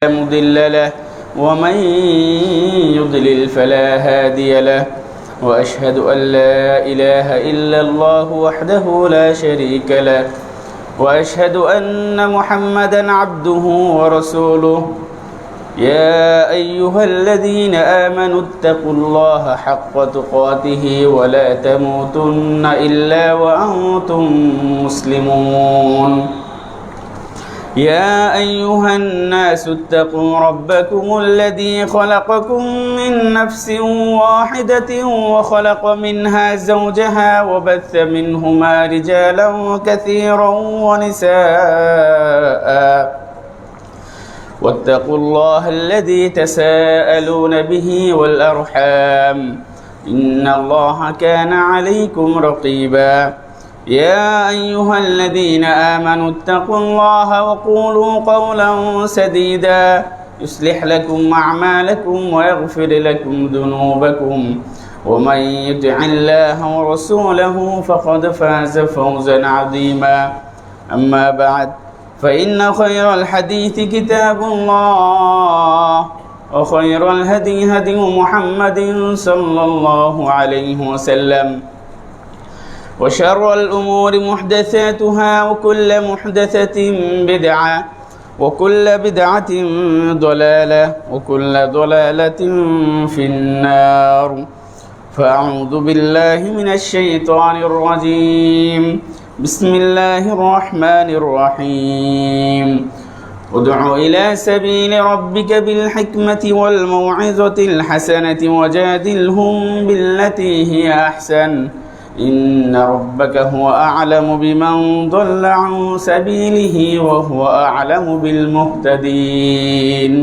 مضل له ومن يضلل فلا هادي له وأشهد أن لا إله إلا الله وحده لا شريك له وأشهد أن محمدا عبده ورسوله يا أيها الذين آمنوا اتقوا الله حق تقاته ولا تموتن إلا وأنتم مسلمون يا أيها الناس اتقوا ربكم الذي خلقكم من نفس واحدة وخلق منها زوجها وبث منهما رجالا كثيرا ونساء واتقوا الله الذي تساءلون به والأرحام إن الله كان عليكم رقيبا يا أيها الذين آمنوا اتقوا الله وقولوا قولا سديدا يصلح لكم أعمالكم ويغفر لكم ذنوبكم ومن يطع الله ورسوله فقد فاز فوزا عظيما أما بعد فإن خير الحديث كتاب الله وخير الهدي هدي محمد صلى الله عليه وسلم وشر الأمور محدثاتها وكل محدثة بدعة وكل بدعة ضلالة وكل ضلالة في النار فأعوذ بالله من الشيطان الرجيم بسم الله الرحمن الرحيم ادع إلى سبيل ربك بالحكمة والموعظة الحسنة وجادلهم بالتي هي أحسن إن ربك هو أعلم بمن ضل عن سبيله وهو أعلم بالمهتدين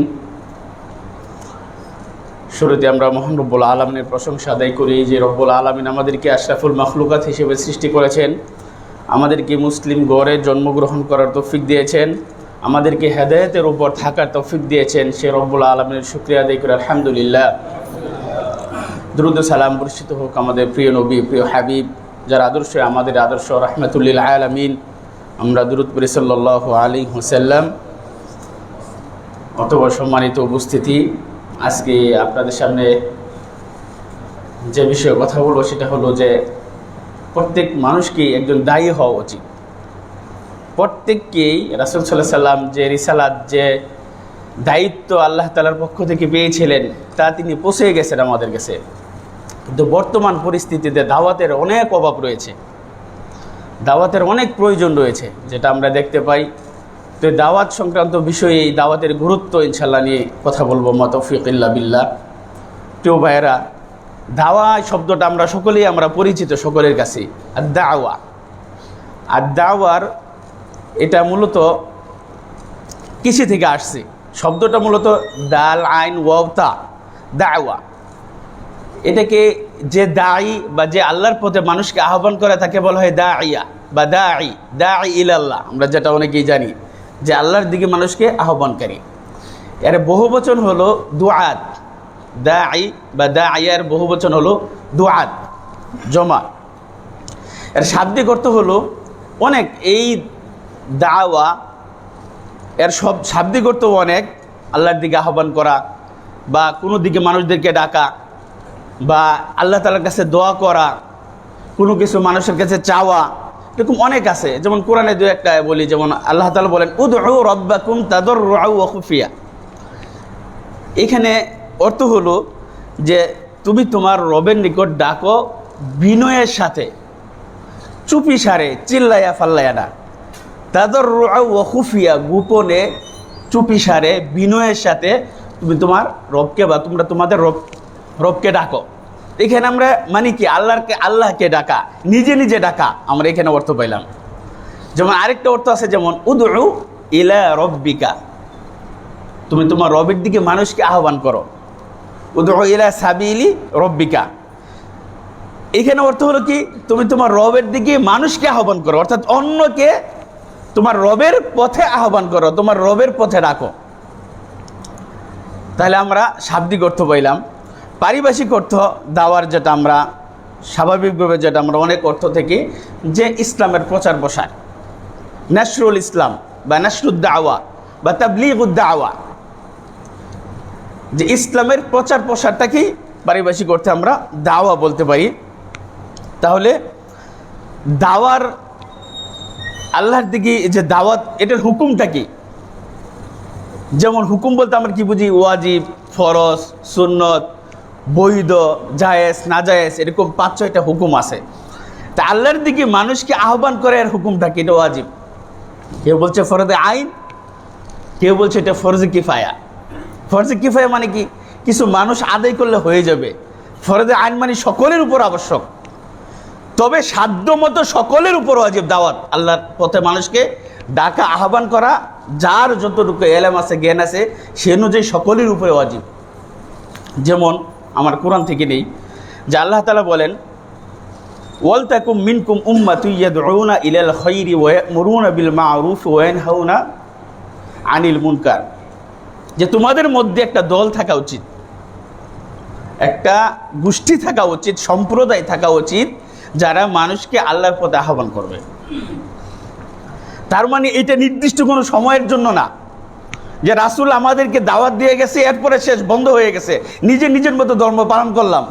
শুরুতে আমরা মহান রব্বুল আলামিনের প্রশংসা আদায় করি যে রব্বুল আলামিন আমাদেরকে আশরাফুল মাখলুকাত হিসেবে সৃষ্টি করেছেন, আমাদেরকে মুসলিম গড়ে জন্মগ্রহণ করার তৌফিক দিয়েছেন, আমাদেরকে হেদায়েতের উপর থাকার তৌফিক দিয়েছেন। সে রব্বুল আলামিনের শুকরিয়া আদায় করি আলহামদুলিল্লাহ। দুরুদ সালাম বর্ষিত হোক আমাদের প্রিয় নবী, প্রিয় হাবিব, যার আদর্শ আমাদের আদর্শ রাহমাতুল্লিল আলামিন। আমরা দুরুদ পড়ি সাল্লাল্লাহু আলাইহি ওয়াসাল্লাম। অতঃপর সম্মানিত উপস্থিতি, আজকে আপনাদের সামনে যে বিষয়ে কথা বলবো সেটা হলো যে প্রত্যেক মানুষকেই একজন দায়ী হওয়া উচিত। প্রত্যেককেই রাসূল সাল্লাল্লাহু আলাইহি সাল্লাম যে রিসালাত, যে দায়িত্ব আল্লাহ তাআলার পক্ষ থেকে পেয়েছিলেন তা তিনি পৌঁছে গেছেন আমাদের কাছে। কিন্তু বর্তমান পরিস্থিতিতে দাওয়াতের অনেক অভাব রয়েছে, দাওয়াতের অনেক প্রয়োজন রয়েছে, যেটা আমরা দেখতে পাই। তো দাওয়াত সংক্রান্ত বিষয়ে এই দাওয়াতের গুরুত্ব ইনশাল্লাহ নিয়ে কথা বলবো। মা তৌফিক ইল্লা বিল্লাহ। প্রিয় ভাইয়েরা, দাওয়া শব্দটা আমরা সকলেই পরিচিত সকলের কাছে। আর দাওয়া, আর দাওয়ার এটা মূলত কিসে থেকে আসছে? শব্দটা মূলত দাল আইন ওয়াও তা, দাওয়া। এটাকে যে দায়ী বা যে আল্লাহর পথে মানুষকে আহ্বান করে তাকে বলা হয় দাইয়া বা দাঈ, দাঈ ইলাল্লাহ। আমরা যেটা অনেকেই জানি যে আল্লাহর দিকে মানুষকে আহ্বানকারী। এর বহুবচন হলো দুআত। দাঈ বা দাইয়ার বহুবচন হলো দুআত, জমা। এর শাব্দিক অর্থ হলো অনেক। এই দাওয়া এর সব শাব্দিক অর্থ অনেক। আল্লাহর দিকে আহ্বান করা বা কোনো দিকে মানুষদেরকে ডাকা বা আল্লাহ তাআলার কাছে দোয়া করা, কোনো কিছু মানুষের কাছে চাওয়া, এরকম অনেক আছে। যেমন কোরআনে দু একটা বলি, যেমন আল্লাহ তাআলা বলেন উদউ রাব্বাকুম তাদাররুআ ওয়া খুফিয়া। এখানে অর্থ হলো যে তুমি তোমার রবের নিকট ডাকো বিনয়ের সাথে, চুপি সারে, চিল্লাইয়া ফাল্লাইয়া না। তাদাররুআ ওয়া খুফিয়া, গোপনে চুপি সারে বিনয়ের সাথে তুমি তোমার রবকে বা তোমরা তোমাদের রবকে ডাকো। এখানে আমরা মানে কি আল্লাহকে ডাকা, নিজে নিজে ডাকা, আমরা এখানে অর্থ পাইলাম। যেমন আরেকটা অর্থ আছে, যেমন উদউ ইলা রব্বিকা, তুমি তোমার রবের দিকে মানুষকে আহ্বান করো। উদউ ইলা সাবিলি রব্বিকা, এখানে অর্থ হলো কি তুমি তোমার রবের দিকে মানুষকে আহ্বান করো, অর্থাৎ অন্যকে তোমার রবের পথে আহ্বান করো, তোমার রবের পথে ডাকো। তাহলে আমরা শাব্দিক অর্থ পাইলাম। পারিভাষিক অর্থ দাওয়ার, যেটা আমরা স্বাভাবিকভাবে যেটা আমরা অনেক অর্থ থেকে যে ইসলামের প্রচার প্রসার, নাশরুল ইসলাম বা নাশরুদ দাওয়া বা তাবলীগুদ দাওয়া, যে ইসলামের প্রচার প্রসারটাকেই পারিভাষিক করতে আমরা দাওয়া বলতে পারি। তাহলে দাওয়ার আল্লাহর দিকে যে দাওয়াত, এটার হুকুমটা কি? যেমন হুকুম বলতে আমরা কি বুঝি? ওয়াজিব, ফরজ, সুন্নত, বৈধ, জায়েজ, নাজায়েজ, এরকম 5-6টা হুকুম আছে। তা আল্লাহর দিকে মানুষকে আহ্বান করে এর হুকুমটা কি? এটা ওয়াজিব। কেউ বলছে ফরজে আইন, কেউ বলছে এটা ফরজে কিফায়া। ফরজে কিফায়া মানে কি? কিছু মানুষ আদায় করলে হয়ে যাবে। ফরজে আইন মানে সকলের উপর আবশ্যক, তবে সাধ্য মতো সকলের উপর ওয়াজিব দাওয়াত, আল্লাহর পথে মানুষকে ডাকা, আহ্বান করা, যার যতটুকু এলেম আছে, জ্ঞান আছে, সে অনুযায়ী সকলের উপরে ওয়াজিব। যেমন আমার কোরআন থেকে নেই যে আল্লাহ তাআলা বলেন, ওয়ালতাকুম মিনকুম উম্মাতুন ইয়াদউনা ইলাল খায়রি ওয়া ইয়ামুরুনা বিল মা'রুফ ওয়া ইয়ানহাউনা আনিল মুনকার, যে তোমাদের মধ্যে একটা দল থাকা উচিত, একটা গোষ্ঠী থাকা উচিত, সম্প্রদায় থাকা উচিত, যারা মানুষকে আল্লাহর পথে আহ্বান করবে। তার মানে এটা নির্দিষ্ট কোনো সময়ের জন্য না যে রাসূল আমাদেরকে দাওয়াত দিয়ে গেছে এরপরে শেষ, বন্ধ হয়ে গেছে, নিজের মতো ধর্ম পালন করলাম।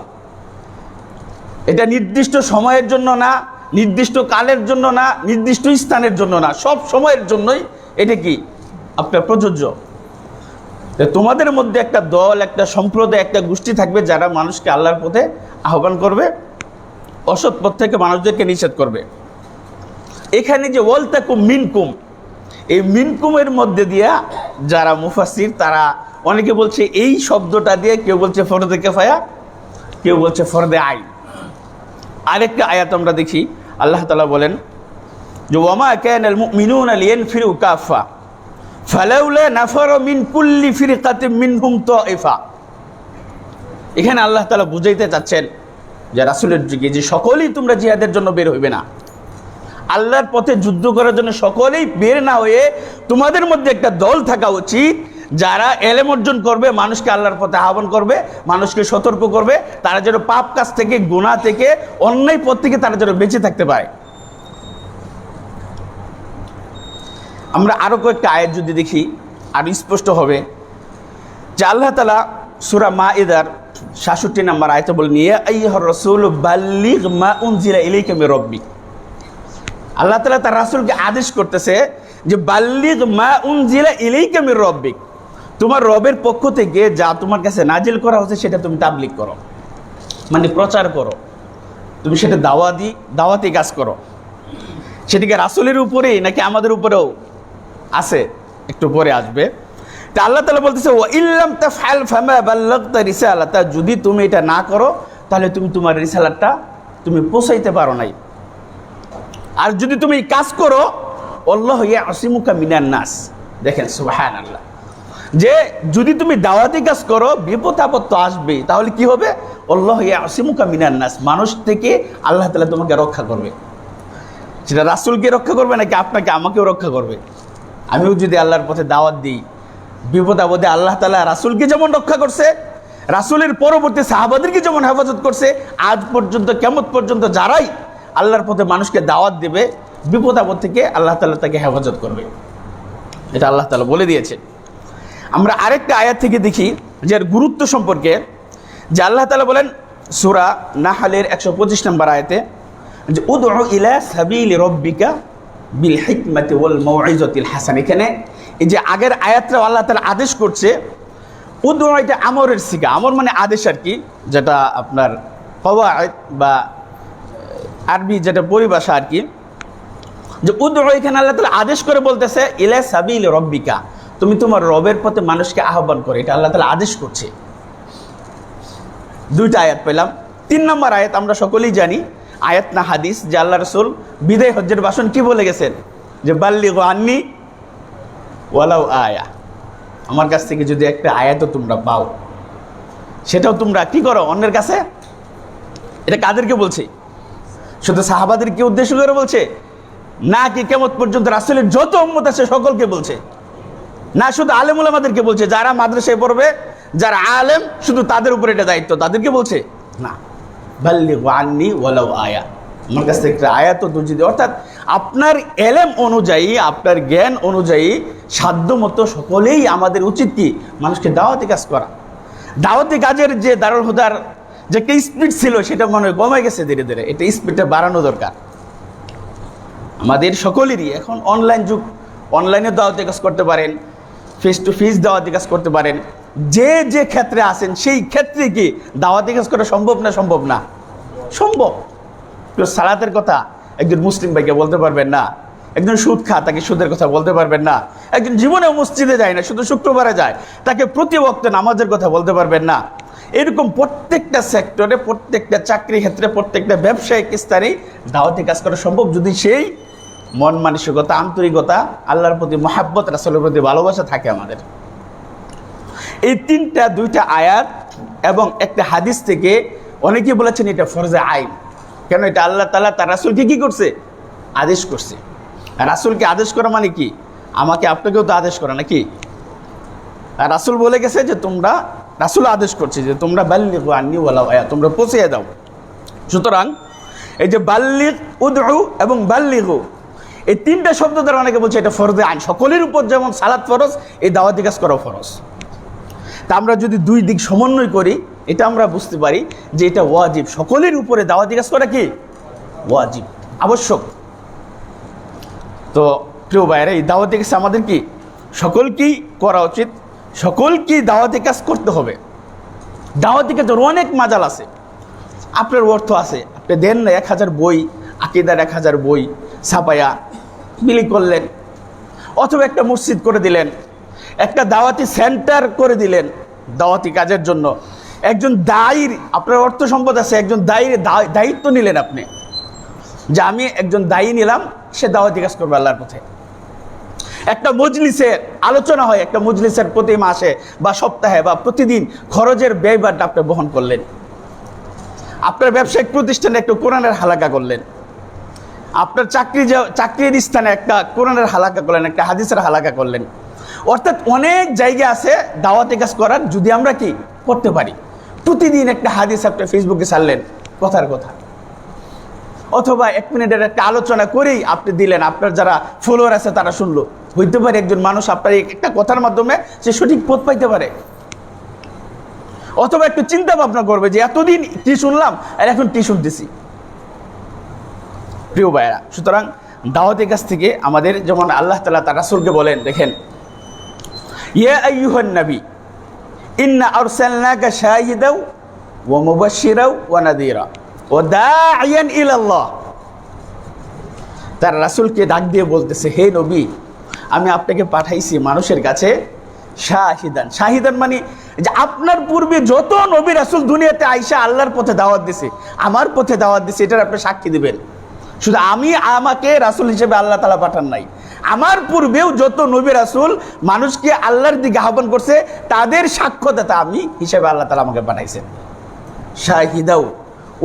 এটা নির্দিষ্ট সময়ের জন্য না, নির্দিষ্ট কালের জন্য না, নির্দিষ্ট স্থানের জন্য না, সব সময়ের জন্যই এটা কি আপনার প্রযোজ্য। তোমাদের মধ্যে একটা দল, একটা সম্প্রদায়, একটা গোষ্ঠী থাকবে যারা মানুষকে আল্লাহর পথে আহ্বান করবে, অসৎ পথ থেকে মানুষদেরকে নিষেধ করবে। এখানে যে ওয়ালতাকুম মিনকুম, এই মিনকুমের মধ্যে দিয়া যারা মুফাসসির তারা অনেকে বলছে এই শব্দটা দিয়ে, কেউ বলছে ফরজে কিফায়া, কেউ বলছে ফরজে আইন। আরেকটা আয়াত আমরা দেখি, আল্লাহ তাআলা বলেন যে ওয়ামা কানাল মুমিনুনা লিয়ানফিরু কাফা ফালাউলা নাফারা মিন কুল্লি ফিরকাতিন মিনহুম তাইফা। এখানে আল্লাহ তাআলা বুঝাইতে চাচ্ছেন যে রাসূলের যুগে যে সকলেই তোমরা জিহাদের জন্য বের হইবে না, আল্লাহর পথে যুদ্ধ করার জন্য সকলেই বের না হয়ে তোমাদের মধ্যে একটা দল থাকা উচিত, যারা এলেম অর্জন করবে, মানুষকে আল্লাহর পথে আহ্বান করবে, মানুষকে সতর্ক করবে, তারা যেন পাপ কাজ থেকে, গুনাহ থেকে, অন্যায় পথ থেকে তারা যেন বেঁচে থাকতে পারে। আমরা আরো কয়েকটা আয়াত যদি দেখি আরো স্পষ্ট হবে যে আল্লাহ তাআলা সূরা মাইদার ৬৭ নম্বর আয়াতে বলেন, ইয়া আইয়ুহার রাসূল বাল্লিগ মা উনজিলা ইলাইকা মির রাব্বিক। আল্লাহ তাআলা তার রাসূলকে আদেশ করতেছে যে বাল্লিগ মা উনজিলা ইলাইকা মির রাব্বিক, তোমার রবের পক্ষ থেকে যা তোমার কাছে নাজিল করা হয়েছে সেটা তুমি তাবলীগ করো, মানে প্রচার করো, তুমি সেটা দাওয়াতি কাজ করো। সেদিকে রাসূলের উপরেই নাকি আমাদের উপরেও আছে, একটু পরে আসবে। তা আল্লাহ তাআলা বলতেছে ওয়া ইল্লাম তাফআল ফামা বাল্লাগতা রিসালাতা, যদি তুমি এটা না করো তাহলে তুমি তোমার রিসালাতটা তুমি পৌঁছাইতে পারো নাই। আর যদি তুমি কাজ করো, আল্লাহু ইয়াসিমুকা মিনান নাস। দেখেন সুবহানাল্লাহ, যে যদি তুমি দাওয়াতি কাজ করো বিপদ আপদ তো আসবেই, তাহলে কি হবে? আল্লাহু ইয়াসিমুকা মিনান নাস, মানুষ থেকে আল্লাহ তাআলা তোমাকে রক্ষা করবে। সেটা রাসূলকে রক্ষা করবে নাকি আপনাকে আমাকেও রক্ষা করবে। আমিও যদি আল্লাহর পথে দাওয়াত দিই, বিপদ আপদে আল্লাহ তাআলা রাসূলকে যেমন রক্ষা করছে, রাসূলের পরবর্তী সাহাবাদেরকে যেমন হেফাজত করছে, আজ পর্যন্ত কিয়ামত পর্যন্ত যারাই আল্লাহর পথে মানুষকে দাওয়াত দেবে, বিপদ আপদ থেকে আল্লাহ তাআলা তাকে হেফাজত করবে। এটা আল্লাহ তাআলা বলে দিয়েছেন। আমরা আরেকটা আয়াত থেকে দেখি যার গুরুত্ব সম্পর্কে, যে আল্লাহ তাআলা বলেন সূরা নাহলের 125 নম্বর আয়াতে যে উদউ ইলা সাবিলি রাব্বিকা বিল হিকমাতি ওয়াল মাউইজাতিল হাসান। এখানে এই যে আগের আয়াতটা আল্লাহ তাআলা আদেশ করছে, উদউ এটা আমরের সিগা, আমর মানে আদেশ আর কি, যেটা আপনার কওয়ায়েদ বা আরবি যেটা পরিভাষা আর কি, যে উদউ এখানে আল্লাহ তাআলা আদেশ করে বলতেছে ইলা সাবিলি রাব্বিকা, তুমি তোমার রবের পথে মানুষকে আহ্বান করে, এটা আল্লাহ তাআলা আদেশ করছে। দুইটা আয়াত পেলাম। 3 নম্বর আয়াত আমরা সকলেই জানি, আয়াত না হাদিস, যে আল্লাহ রাসূল বিদায় হজ্জের ভাষণ কি বলে গেছেন, যে বাল্লিগু আন্নি ওয়ালাউ আয়া, আমার কাছ থেকে যদি একটা আয়াতও তোমরা পাও সেটাও তোমরা কি করো অন্যের কাছে। এটা কাদেরকে বলছে? শুধু সাহাবাদেরকে উদ্দেশ্য করে বলছে না কি কিয়ামত পর্যন্ত রাসূলের যত উম্মত আছে সকলকে বলছে? না শুধু আলেম উলামাদেরকে বলছে, যারা মাদ্রাসায় পড়বে, যারা আলেম শুধু তাদের উপর এটা দায়িত্ব, তাদেরকে বলছে না, বাল্লিগু আন্নি ওয়ালাউ আয়া, আমার কাছ থেকে একটা আয়াত তো যদি, অর্থাৎ আপনার এলেম অনুযায়ী, আপনার জ্ঞান অনুযায়ী সাধ্য মতো সকলেই আমাদের উচিত কি মানুষকে দাওয়াতি কাজ করা। দাওয়াতি কাজের যে দারুল হুদার যে একটা স্পিড ছিল সেটা মনে হয় কমে গেছে ধীরে ধীরে। এটা স্পিডটা বাড়ানো দরকার আমাদের সকলেরই। এখন অনলাইন যুগ, অনলাইনে দাওয়াতি কাজ করতে পারেন, ফেস টু ফেস দাওয়াতি কাজ করতে পারেন। যে যে ক্ষেত্রে আছেন সেই ক্ষেত্রে কি দাওয়াতি কাজ করা সম্ভব না? সম্ভব না? সম্ভব। সালাতের কথা একজন মুসলিম ভাইকে বলতে পারবেন না, একজন সুদ খা তাকে সুদের কথা বলতে পারবেন না, একজন জীবনেও মসজিদে যায় না, শুধু শুক্রবারে যায়, তাকে প্রতি ওয়াক্তে নামাজের কথা বলতে পারবেন না। এরকম প্রত্যেকটা সেক্টরে, প্রত্যেকটা চাকরি ক্ষেত্রে, প্রত্যেকটা ব্যবসায়িক স্তরে দাওয়াতি কাজ করা সম্ভব যদি সেই মন মানসিকতা, আন্তরিকতা, আল্লাহর প্রতি মহাব্বত, রাসূলের প্রতি ভালোবাসা থাকে আমাদের। এই দুইটা আয়াত এবং একটা হাদিস থেকে অনেকেই বলেছেন এটা ফরজে আইন। কেন? এটা আল্লাহ তাআলা তার রাসূলকে কি করছে? আদেশ করছে। আর রাসূলকে আদেশ করা মানে কি? আমাকে আপনাকেও তো আদেশ করা নাকি? আর রাসূল বলে গেছে যে তোমরা, রাসূল আদেশ করছে যে তোমরা বাল্লিগু আন্নী ওয়ালাউ আয়া, তোমরা পৌঁছে দাও। সুতরাং এই যে বাল্লিগ, উদউ এবং বাল্লিগু, এই তিনটা শব্দ দ্বারা অনেকে বলছে এটা ফরজে আইন। সকলের উপর যেমন সালাত ফরজ, এই দাওয়াতি কাজ করা ফরজ। তা আমরা যদি দুই দিক সমন্বয় করি, এটা আমরা বুঝতে পারি যে এটা ওয়াজিব। সকলের উপরে দাওয়াতি কাজ করা কি ওয়াজিব, আবশ্যক। তো প্রিয় ভাইয়েরা, এই দাওয়াতি কাজ আমাদের কি সকলকেই করা উচিত, সকলকেই দাওয়াতি কাজ করতে হবে। দাওয়াতি কাজের অনেক মাজাল আছে। আপনার অর্থ আছে, আপনি দেন না 1000 বই, আকিদার 1000 বই ছাপায়া বিলি করলেন, অথবা একটা মসজিদ করে দিলেন, একটা দাওয়াতি সেন্টার করে দিলেন দাওয়াতি কাজের জন্য। একজন দায়ীর, আপনার অর্থ সম্পদ আছে, একজন দায়ীর দায়িত্ব নিলেন আপনি, যে আমি একজন দায়ী নিলাম, সে দাওয়াতি কাজ করবে আল্লাহর পথে। একটা মজলিসের আলোচনা হয়, একটা মজলিসের প্রতি মাসে বা সপ্তাহে বা প্রতিদিন খরচের ব্যয়ভারটা আপনি বহন করলেন। আপনার ব্যবসায়িক প্রতিষ্ঠানে একটা কোরআনের হালাকা করলেন, আপনার চাকরির স্থানে একটা কোরআনের হালাকা করলেন, একটা হাদিসের হালাকা করলেন। অর্থাৎ অনেক জায়গা আছে দাওয়াতি কাজ করার, যদি আমরা কি করতে পারি। প্রতিদিন একটা হাদিস আপনি ফেসবুকে ছাড়লেন, কথার কথা, অথবা 1 মিনিটের একটা আলোচনা করেই আপনি দিলেন, আপনার যারা ফলোয়ার আছে তারা শুনলো। হইতে পারে একজন মানুষ আপনার একটা কথার মাধ্যমে সে সঠিক পথ পাইতে পারে। অথবা একটু চিন্তা ভাবনা করবে যে এতদিন কি শুনলাম আর এখন কি শুনতেছি। প্রিয় ভাইয়েরা, সুতরাং দাওয়াতি কাজ থেকে আমাদের, যেমন আল্লাহ তাআলা তার রাসূলকে বলেন, দেখেন, ইয়া আইয়ুহান নবী ইন্না আরসালনাকা শাহিদাও ওয়া মুবাশশিরাও ওয়া নাযীরা ওয়া দাঈয়ান ইলাল্লাহ। তার রাসূলকে ডাক দিয়ে বলতেছে, হে নবী, আমি আপনাকে পাঠাইছি মানুষের কাছে শাহিদান। শাহিদান মানে যে আপনার পূর্বে যত নবী রাসূল দুনিয়াতে আইসা আল্লাহর পথে দাওয়াত দিছে, আমার পথে দাওয়াত দিছে, এটার আপনি সাক্ষী দিবেন। শুধু আমাকে রাসূল হিসেবে আল্লাহ তাআলা পাঠান নাই, আমার পূর্বেও যত নবী রাসূল মানুষকে আল্লাহর দিকে আহ্বান করছে, তাদের সাক্ষ্যদাতা আমি হিসেবে আল্লাহ তাআলা আমাকে পাঠাইছেন। শাহিদাও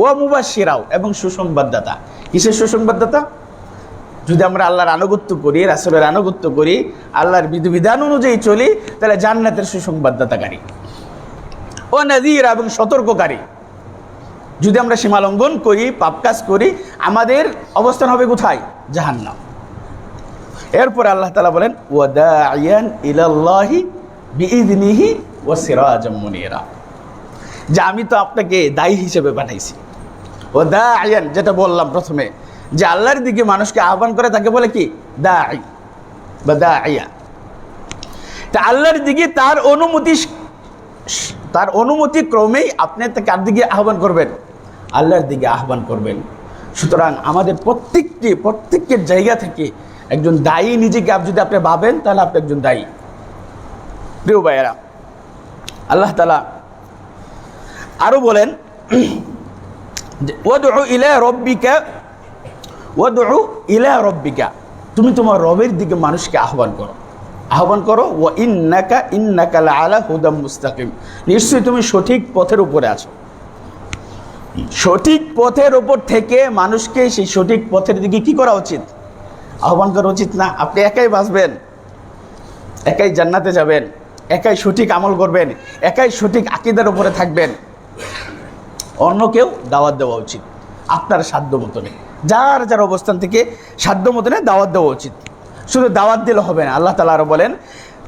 ওয়া মুবাশশিরাও, এবং সুসংবাদদাতা। কিসের সুসংবাদদাতা? যদি আমরা আল্লাহর আনুগত্য করি, রাসূলের আনুগত্য করি, আল্লাহর বিধিবিধান অনুযায়ী চলি, তাহলে জান্নাতের সুসংবাদদাতাকারী। ও নাযীর, এবং সতর্ককারী। যদি আমরা সীমা লঙ্ঘন করি, পাপ কাজ করি, আমাদের অবস্থান হবে কোথায়? জাহান্নাম। এরপর আল্লাহ তাআলা বলেন, ওয়া দাঈয়ান ইলাল্লাহি বিইযনিহি ওয়া সিরাজাম মুনীরা, যে আমি তো আপনাকে দায়ী হিসেবে পাঠাইছি। ওয়া দাঈয়ান, যেটা বললাম প্রথমে, যে আল্লাহর দিকে মানুষকে আহ্বান করে তাকে বলে কি? দাঈ বা দাঈয়া। তা আল্লাহর দিকে তার অনুমতি ক্রমেই আপনি কার দিকে আহ্বান করবেন? আল্লাহর দিকে আহ্বান করবেন। সুতরাং আমাদের প্রত্যেকের জায়গা থেকে একজন দায়ী নিজেকে যদি আপনি ভাবেন, তাহলে আপনি একজন দায়ী। প্রিয় ভাইয়েরা, আল্লাহ তাআলা আরো বলেন, ওয়াদউ ইলা রব্বিকা, তুমি তোমার রবের দিকে মানুষকে আহ্বান করো। ওয়া ইন্নাকা লাআলা হুদাম মুস্তাকিম, নিশ্চয়ই তুমি সঠিক পথের উপরে আছো। সঠিক পথের উপর থেকে মানুষকে সেই সঠিক পথের দিকে কি করা উচিত? আহ্বান করা উচিত না? আপনি একাই বাঁচবেন, একাই জান্নাতে যাবেন, একাই সঠিক আমল করবেন, একাই সঠিক আকীদার উপরে থাকবেন। অন্য কেউ দাওয়াত দেওয়া উচিত আপনার সাধ্য মতনে, যার অবস্থান থেকে সাধ্য মতনে দাওয়াত দেওয়া উচিত। শুধু দাওয়াত দিলে হবে না। আল্লাহ তাআলা আরো বলেন,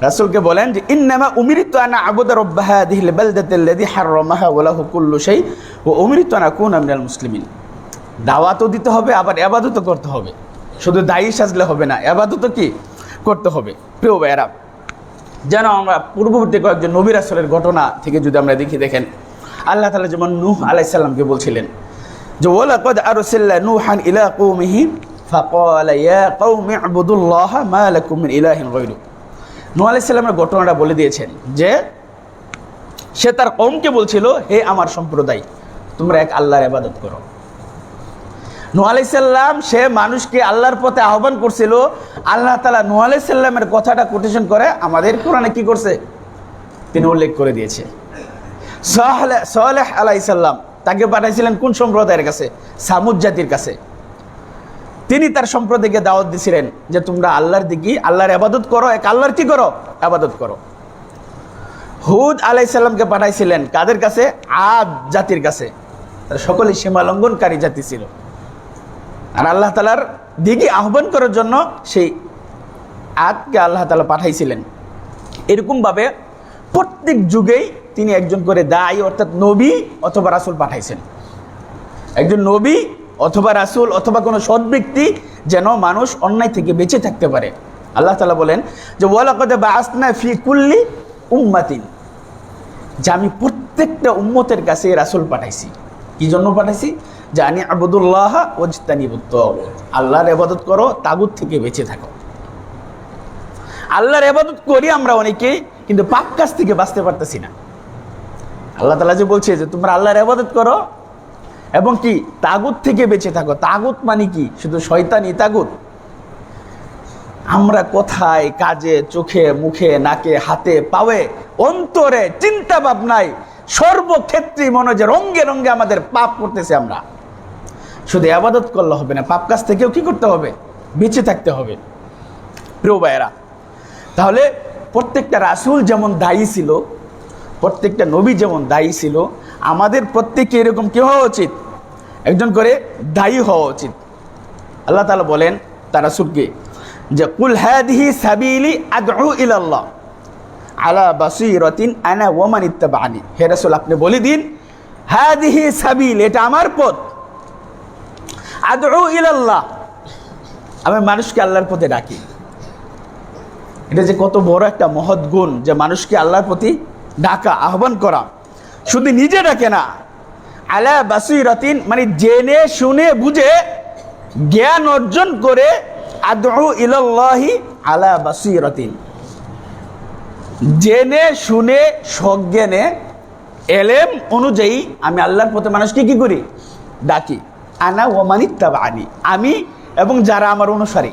রাসূলকে বলেন যে ইন্নামা উমিরতু আনা আবুদা রাব্বা হাযিহিল বালদাতিল্লাযী হাররামাহা ওয়া লাহু কুল্লু শাই ওয়া উমিরতু আন আকুনা মিনাল মুসলিমিন। দাওয়াতও দিতে হবে, আবার ইবাদতও করতে হবে। শুধু দায়ী সাজলে হবে না, ইবাদতও কি করতে হবে। প্রিয় ভাইয়েরা, যেন আমরা পূর্ববর্তী কয়েকজন নবী রাসূলের ঘটনা থেকে যদি আমরা দেখেন, আল্লাহ তাআলা যেমন নূহ আলাইহিস সালামকে বলছিলেন যে ওয়ালাকাদ আরসালনা নূহান ইলা কওমিহি ফাকালা ইয়া কওমি ইবুদুল্লাহা মা লাকুম মিন ইলাহিন গায়রু। নূহ আলাইহিস সালামের ঘটনাটা বলে দিয়েছেন যে সে তার কওমকে বলছিল, হে আমার সম্প্রদায়, তোমরা এক আল্লাহর ইবাদত করো। নূহ আলাইহিস সালাম সে মানুষকে আল্লাহর পথে আহ্বান করছিল। আল্লাহ তাআলা নূহ আলাইহিস সালামের কথাটা কোটেশন করে আমাদের কোরআনে কি করছে তিনি উল্লেখ করে দিয়েছে। সালেহ আলাইহিস সালাম তাকে পাঠাইছিলেন কোন সম্প্রদায়ের কাছে? সামুদ জাতির কাছে। তিনি তার সম্প্রদায়কে দাওয়াত দিয়েছিলেন যে তোমরা আল্লাহর দিকে আল্লাহর ইবাদত করো, এক আল্লাহর কি করো? ইবাদত করো। হুদ আলাইহিস সালামকে পাঠাইছিলেন কাদের কাছে? আদ জাতির কাছে। তারা সকলেই সীমা লঙ্ঘনকারী জাতি ছিল। আর আল্লাহ তাআলার দিকে আহ্বান করার জন্য সেই আদকে আল্লাহ তাআলা পাঠাইছিলেন। এরকমভাবে প্রত্যেক যুগেই তিনি একজন করে দায়ী অর্থাৎ নবী অথবা রাসূল পাঠাইছেন। একজন নবী অথবা রাসূল অথবা কোনো সৎ ব্যক্তি যেন মানুষ অন্যায় থেকে বেঁচে থাকতে পারে। আল্লাহ তাআলা বলেন যে ওয়ালাকাদ বাআসনা ফি কুল্লি উম্মাতিন, যে আমি প্রত্যেকটা উম্মতের কাছে রাসূল পাঠাইছি। কি জন্য পাঠাইছি? যে আনি আবুদুল্লাহ ওয়াজতানিবুত তাগুত, আল্লাহর ইবাদত করো, তাগুত থেকে বেঁচে থাকো। আল্লাহর ইবাদত করি আমরা অনেকেই, কিন্তু পাপ কাজ থেকে বাঁচতে পারতেছি না। আল্লাহ তাআলা যে বলছে যে তোমরা আল্লাহর ইবাদত করো এবং কি তাগুত থেকে বেঁচে থাকো। তাগুত মানে কি? শুধু শয়তানি তাগুত। আমরা কোথায় কাজে, চোখে, মুখে, নাকে, হাতে, পায়ে, অন্তরে, চিন্তা ভাবনায়, সর্বক্ষেত্রে মনে যে রঙ্গে রঙ্গে আমাদের পাপ করতেছে। আমরা শুধু ইবাদত করলে হবে না, পাপ কাজ থেকেও কি করতে হবে? বেঁচে থাকতে হবে। প্রিয় ভাইয়েরা, তাহলে প্রত্যেকটা রাসূল যেমন দায়ী ছিল, প্রত্যেকটা নবী যেমন দায়ী ছিল, আমাদের প্রত্যেকে এরকম কি হওয়া উচিত? একজন করে দায়ী হওয়া উচিত। আল্লাহ তাআলা বলেন তার রাসূলকে যে কুল হাদিহি সাবিলি আদউ ইলাল্লাহ আলা বাসীরাতিন আনা ওয়া মান ইত্তাবা'আনি। হে রাসূল, আপনি বলে দিন হাদিহি সাবিল, এটা আমার পথ, আদউ ইলাল্লাহ, আমি মানুষকে আল্লাহর পথে ডাকি। এটা যে কত বড় একটা মহৎ গুণ, যে মানুষকে আল্লাহর প্রতি ডাকা, আহ্বান করা। শুধু নিজে ডাকে না, আলা বাসীরাতিন মানে জেনে শুনে বুঝে জ্ঞান অর্জন করে, আদউ ইলাল্লাহি আলা বাসীরাতিন, জেনে শুনে সজ্ঞানে এলেম অনুযায়ী আমি আল্লাহর পথে মানুষকে কি করি? ডাকি। আনা ওয়া মান ইত্তাবা'আনি, আমি এবং যারা আমার অনুসারী।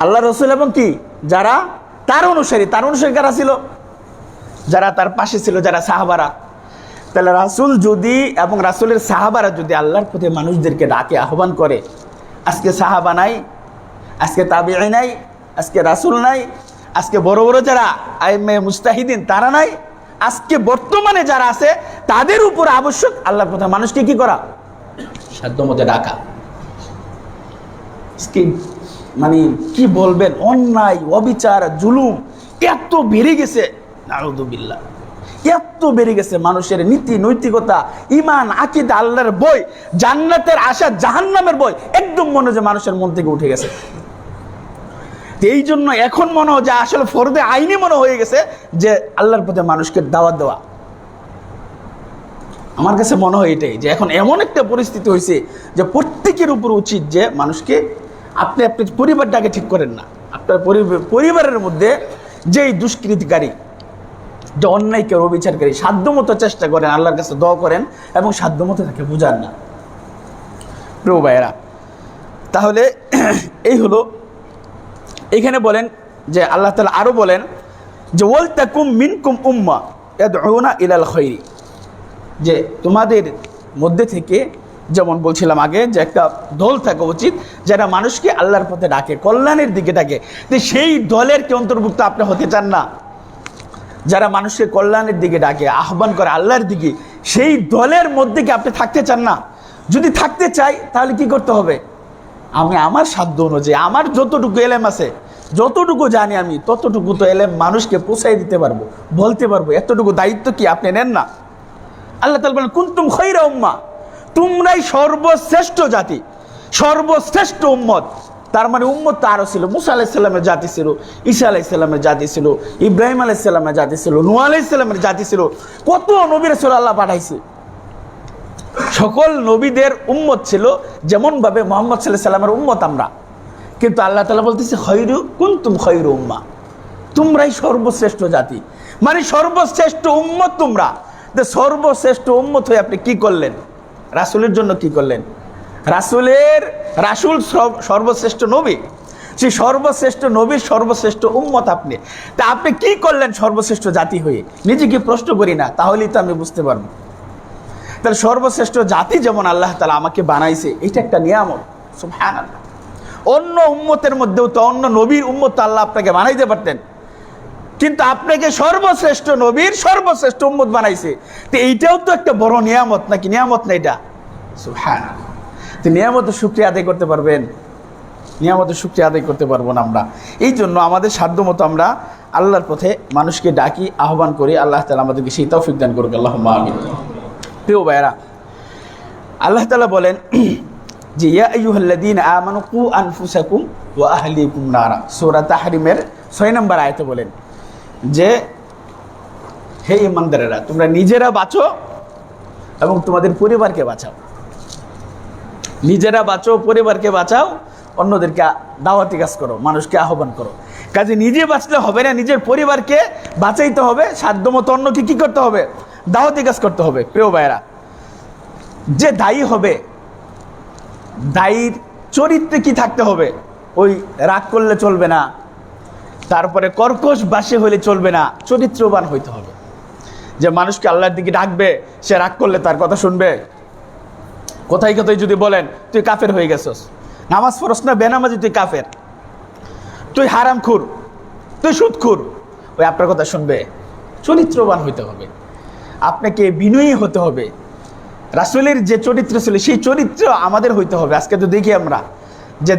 আল্লাহ রাসূল এবং কি যারা তার অনুসারী। তার অনুসারী কারা ছিল? যারা তার পাশে ছিল, যারা সাহাবারা। তাহলে রাসূল যদি এবং রাসূলের সাহাবারা যদি আল্লাহর পথে মানুষদেরকে ডাকে, আহ্বান করে, আজকে সাহাবা নাই, আজকে তাবিঈ নাই, আজকে রাসূল নাই, আজকে বড় বড় যারা আইম্মে মুজতাহিদিন তারা নাই, আজকে বর্তমানে যারা আছে তাদের উপর আবশ্যক আল্লাহর পথে মানুষকে কি করা? সাধ্যমতো ডাকা। মানে কি বলবেন, অন্যায়, অবিচার, জুলুম এত বেড়ে গেছে, নাউযুবিল্লাহ, এত বেড়ে গেছে। মানুষের নীতি নৈতিকতা, ঈমান, আকীদা, আল্লাহর বই, জান্নাতের আশা, জাহান্নামের বই একদম মনে হয় যে মানুষের মন থেকে উঠে গেছে। এই জন্য এখন মনে হয় যে আসলে ফরদে আইনি মনে হয়ে গেছে যে আল্লাহর পথে মানুষকে দাওয়াত দেওয়া। আমার কাছে মনে হয় এটাই, যে এখন এমন একটা পরিস্থিতি হয়েছে যে প্রত্যেকের উপর উচিত যে মানুষকে, আপনি আপনার পরিবারটাকে ঠিক করেন না, আপনার পরিবারের মধ্যে যেই দুষ্কৃতিকারী, যে অন্যায়কে অবিচারকারী, সাধ্যমতো চেষ্টা করেন, আল্লাহর কাছে দোয়া করেন এবং সাধ্যমতো তাকে বুঝান না। প্রিয় ভাইয়েরা, তাহলে এই হলো। এখানে বলেন যে আল্লাহ তাআলা আরো বলেন যে ওয়াল তাকুম মিনকুম উম্মাহ ইয়াদউনা ইলাল খায়রি, যে তোমাদের মধ্যে থেকে, যেমন বলছিলাম আগে, যে একটা দল থাকা উচিত যারা মানুষকে আল্লাহর পথে ডাকে, কল্যাণের দিকে ডাকে। তো সেই দলের কি অন্তর্ভুক্ত আপনি হতে চান না? যারা মানুষকে কল্যাণের দিকে ডাকে, আহ্বান করে আল্লাহর দিকে, সেই দলের মধ্যে কি আপনি থাকতে চান না? যদি থাকতে চাই তাহলে কি করতে হবে? আমি আমার সাধ্য অনুযায়ী, আমার যতটুকু এলেম আছে যতটুকু জানি আমি ততটুকু তো এলেম মানুষকে পৌঁছাই দিতে পারবো, বলতে পারবো, এতটুকু দায়িত্ব কি আপনি নেন না? আল্লাহ তাআলা বলেন কুনতুম খায়রা উম্মাহ, তোমরাই সর্বশ্রেষ্ঠ জাতি, সর্বশ্রেষ্ঠ উম্মত। তার মানে উম্মত তো আরও ছিল, মুসা আলাইহিস সালামের জাতি ছিল, ঈসা আলাইহিস সালামের জাতি ছিল, ইব্রাহিম আলাইহিস সালামের জাতি ছিল, নূহ আলাইহিস সালামের জাতি ছিল, কত নবী রাসূল আল্লাহ পাঠাইছে। সকল নবীদের উম্মত ছিল, যেমনভাবে মুহাম্মদ সাল্লাল্লাহু আলাইহি সাল্লামের উম্মত আমরা। কিন্তু আল্লাহ তাআলা বলতেছে খায়রু কুনতুম খায়রু উম্মাহ, তোমরাই সর্বশ্রেষ্ঠ জাতি, মানে সর্বশ্রেষ্ঠ উম্মত তোমরা। সর্বশ্রেষ্ঠ উম্মত হয়ে আপনি কি করলেন? রাসূলের জন্য কি করলেন? রাসূল সর্বশ্রেষ্ঠ নবী, সেই সর্বশ্রেষ্ঠ নবীর সর্বশ্রেষ্ঠ উম্মত আপনি। তা আপনি কি করলেন সর্বশ্রেষ্ঠ জাতি হয়ে? নিজেকে প্রশ্ন করি না, তাহলেই তো আমি বুঝতে পারবো। তাহলে সর্বশ্রেষ্ঠ জাতি যেমন আল্লাহ তাআলা আমাকে বানাইছে, এটা একটা নিয়ামত, সুবহানাল্লাহ। অন্য উম্মতের মধ্যেও তো অন্য নবীর উম্মত আল্লাহ আপনাকে বানাইতে পারতেন, কিন্তু আপনাকে সর্বশ্রেষ্ঠ নবীর সর্বশ্রেষ্ঠ উম্মত বানাইছে। তো এইটাও তো একটা বড় নিয়ামত, নাকি নিয়ামত না এটা? সুবহানাল্লাহ। তো নিয়ামতের শুকরিয়া আদায় করতে পারবেন? নিয়ামতের শুকরিয়া আদায় করতে পারবো না আমরা। এই জন্য আমাদের সাধ্যমতো আমরা আল্লাহর পথে মানুষকে ডাকি, আহ্বান করি। আল্লাহ তাআলা আমাদেরকে সেই তৌফিক দান করুক, আল্লাহুম্মা আমিন। প্রিয় ভাইরা, আল্লাহ তাআলা বলেন যে ইয়া আইয়ুহাল্লাযীনা আমানু কু আনফুসাকুম ওয়া আহলিকুম নারা, সূরা তাহরিমের 6 নম্বর আয়াতে বলেন যে হে ঈমানদারেরা, তোমরা নিজেরা বাঁচো এবং তোমাদের পরিবারকে বাঁচাও। নিজেরা বাঁচো, পরিবারকে বাঁচাও, অন্যদেরকে দাওয়াতি কাজ করো, মানুষকে আহ্বান করো। কাজে নিজে বাঁচলে হবে না, নিজের পরিবারকে বাঁচাইতে হবে, সাধ্যমতো অন্যকে কি করতে হবে? দাওয়াতি কাজ করতে হবে। প্রিয় ভাইরা, যে দায়ী হবে, দায়ীর চরিত্রে কি থাকতে হবে? ওই রাগ করলে চলবে না, তারপরে কর্কশ বাসে হলে চলবে না, চরিত্রবান হইতে হবে। যে মানুষকে আল্লাহর দিকে ডাকবে, সে রাগ করলে তার কথা শুনবে। কোথায় কোথায় যদি বলেন তুই কাফের হয়ে গেছস, নামাজ পড়স না, বেনামাজি তুই কাফের, তুই হারামখোর, তুই সুদখোর, ওই আপনার কথা শুনবে। চরিত্রবান হইতে হবে, আপনাকে বিনয়ী হতে হবে। রাসূলের যে চরিত্র ছিল সেই চরিত্র আমাদের হইতে হবে। আজকে তো দেখি আমরা যে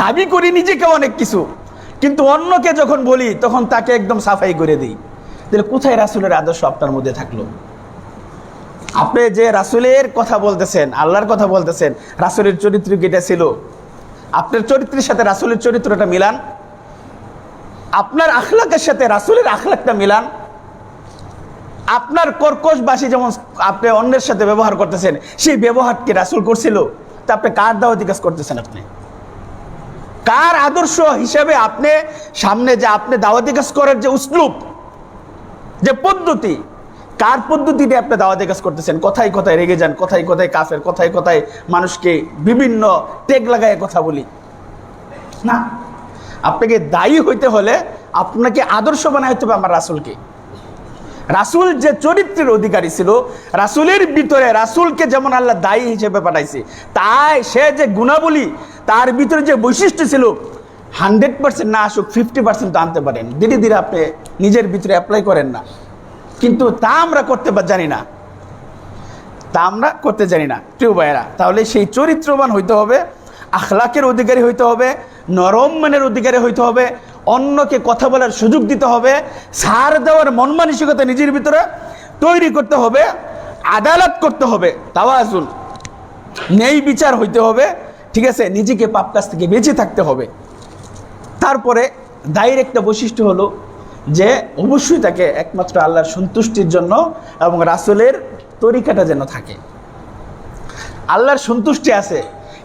দাবি করি নিজেকে অনেক কিছু, কিন্তু অন্যকে যখন বলি তখন তাকে একদম সাফাই করে দিই। তাহলে কোথায় রাসূলের আদর্শ আপনার মধ্যে থাকলো? আপনি যে রাসূলের কথা বলতেছেন, আল্লাহর কথা বলতেছেন, রাসূলের চরিত্র কেটা ছিল? আপনার চরিত্রের সাথে রাসূলের চরিত্রটা মিলান, আপনার আখলাকের সাথে রাসূলের আখলাকটা মিলান। আপনার কর্কশবাসী যেমন আপনি অন্যের সাথে ব্যবহার করতেছেন, সেই ব্যবহারকে রাসূল করছিল? তা আপনি কার দাওয়াতি কাজ করতেছেন? আপনি কার আদর্শ হিসাবে আপনি সামনে যে আপনি দাওয়াতি কাজ করার যে উসলুব, যে পদ্ধতি, কার পদ্ধতিতে আপনি দাওয়াতি কাজ করতেছেন? কথায় কথায় রেগে যান, কথায় কথায় কাফের, কথায় কথায় মানুষকে বিভিন্ন টেক লাগায় কথা বলি না। আপনাকে দায়ী হইতে হলে আপনাকে আদর্শ বানাইতে হবে আমার রাসূলকে। রাসূল যে চরিত্রের অধিকারী ছিল, রাসূলের ভিতরে রাসূলকে যেমন আল্লাহ দায়ী হিসেবে পাঠাইছে, তাই সে যে গুণাবলী, তার ভিতরে যে বৈশিষ্ট্য ছিল, 100% না আসুক 50% তো আনতে পারেন। ধীরে ধীরে আপনি নিজের ভিতরে অ্যাপ্লাই করেন না, কিন্তু তা আমরা করতে জানি না, তা আমরা করতে জানি না। প্রিয় ভাইয়েরা, তাহলে সেই চরিত্রবান হইতে হবে, আখলাকের অধিকারী হইতে হবে, নরম মনের অধিকারী হইতে হবে, অন্যকে কথা বলার সুযোগ দিতে হবে, ছাড় দেওয়ার মন মানসিকতা নিজের ভিতরে তৈরি করতে হবে, আদালত করতে হবে, তাওয়াজুন, ন্যায় বিচার হইতে হবে, ঠিক আছে, নিজেকে পাপ কাজ থেকে বেঁচে থাকতে হবে। তারপরে দায়ের একটা বৈশিষ্ট্য হলো যে অবশ্যই তাকে একমাত্র আল্লাহর সন্তুষ্টির জন্য এবং রাসূলের তরিকাটা যেন থাকে। আল্লাহর সন্তুষ্টি আছে,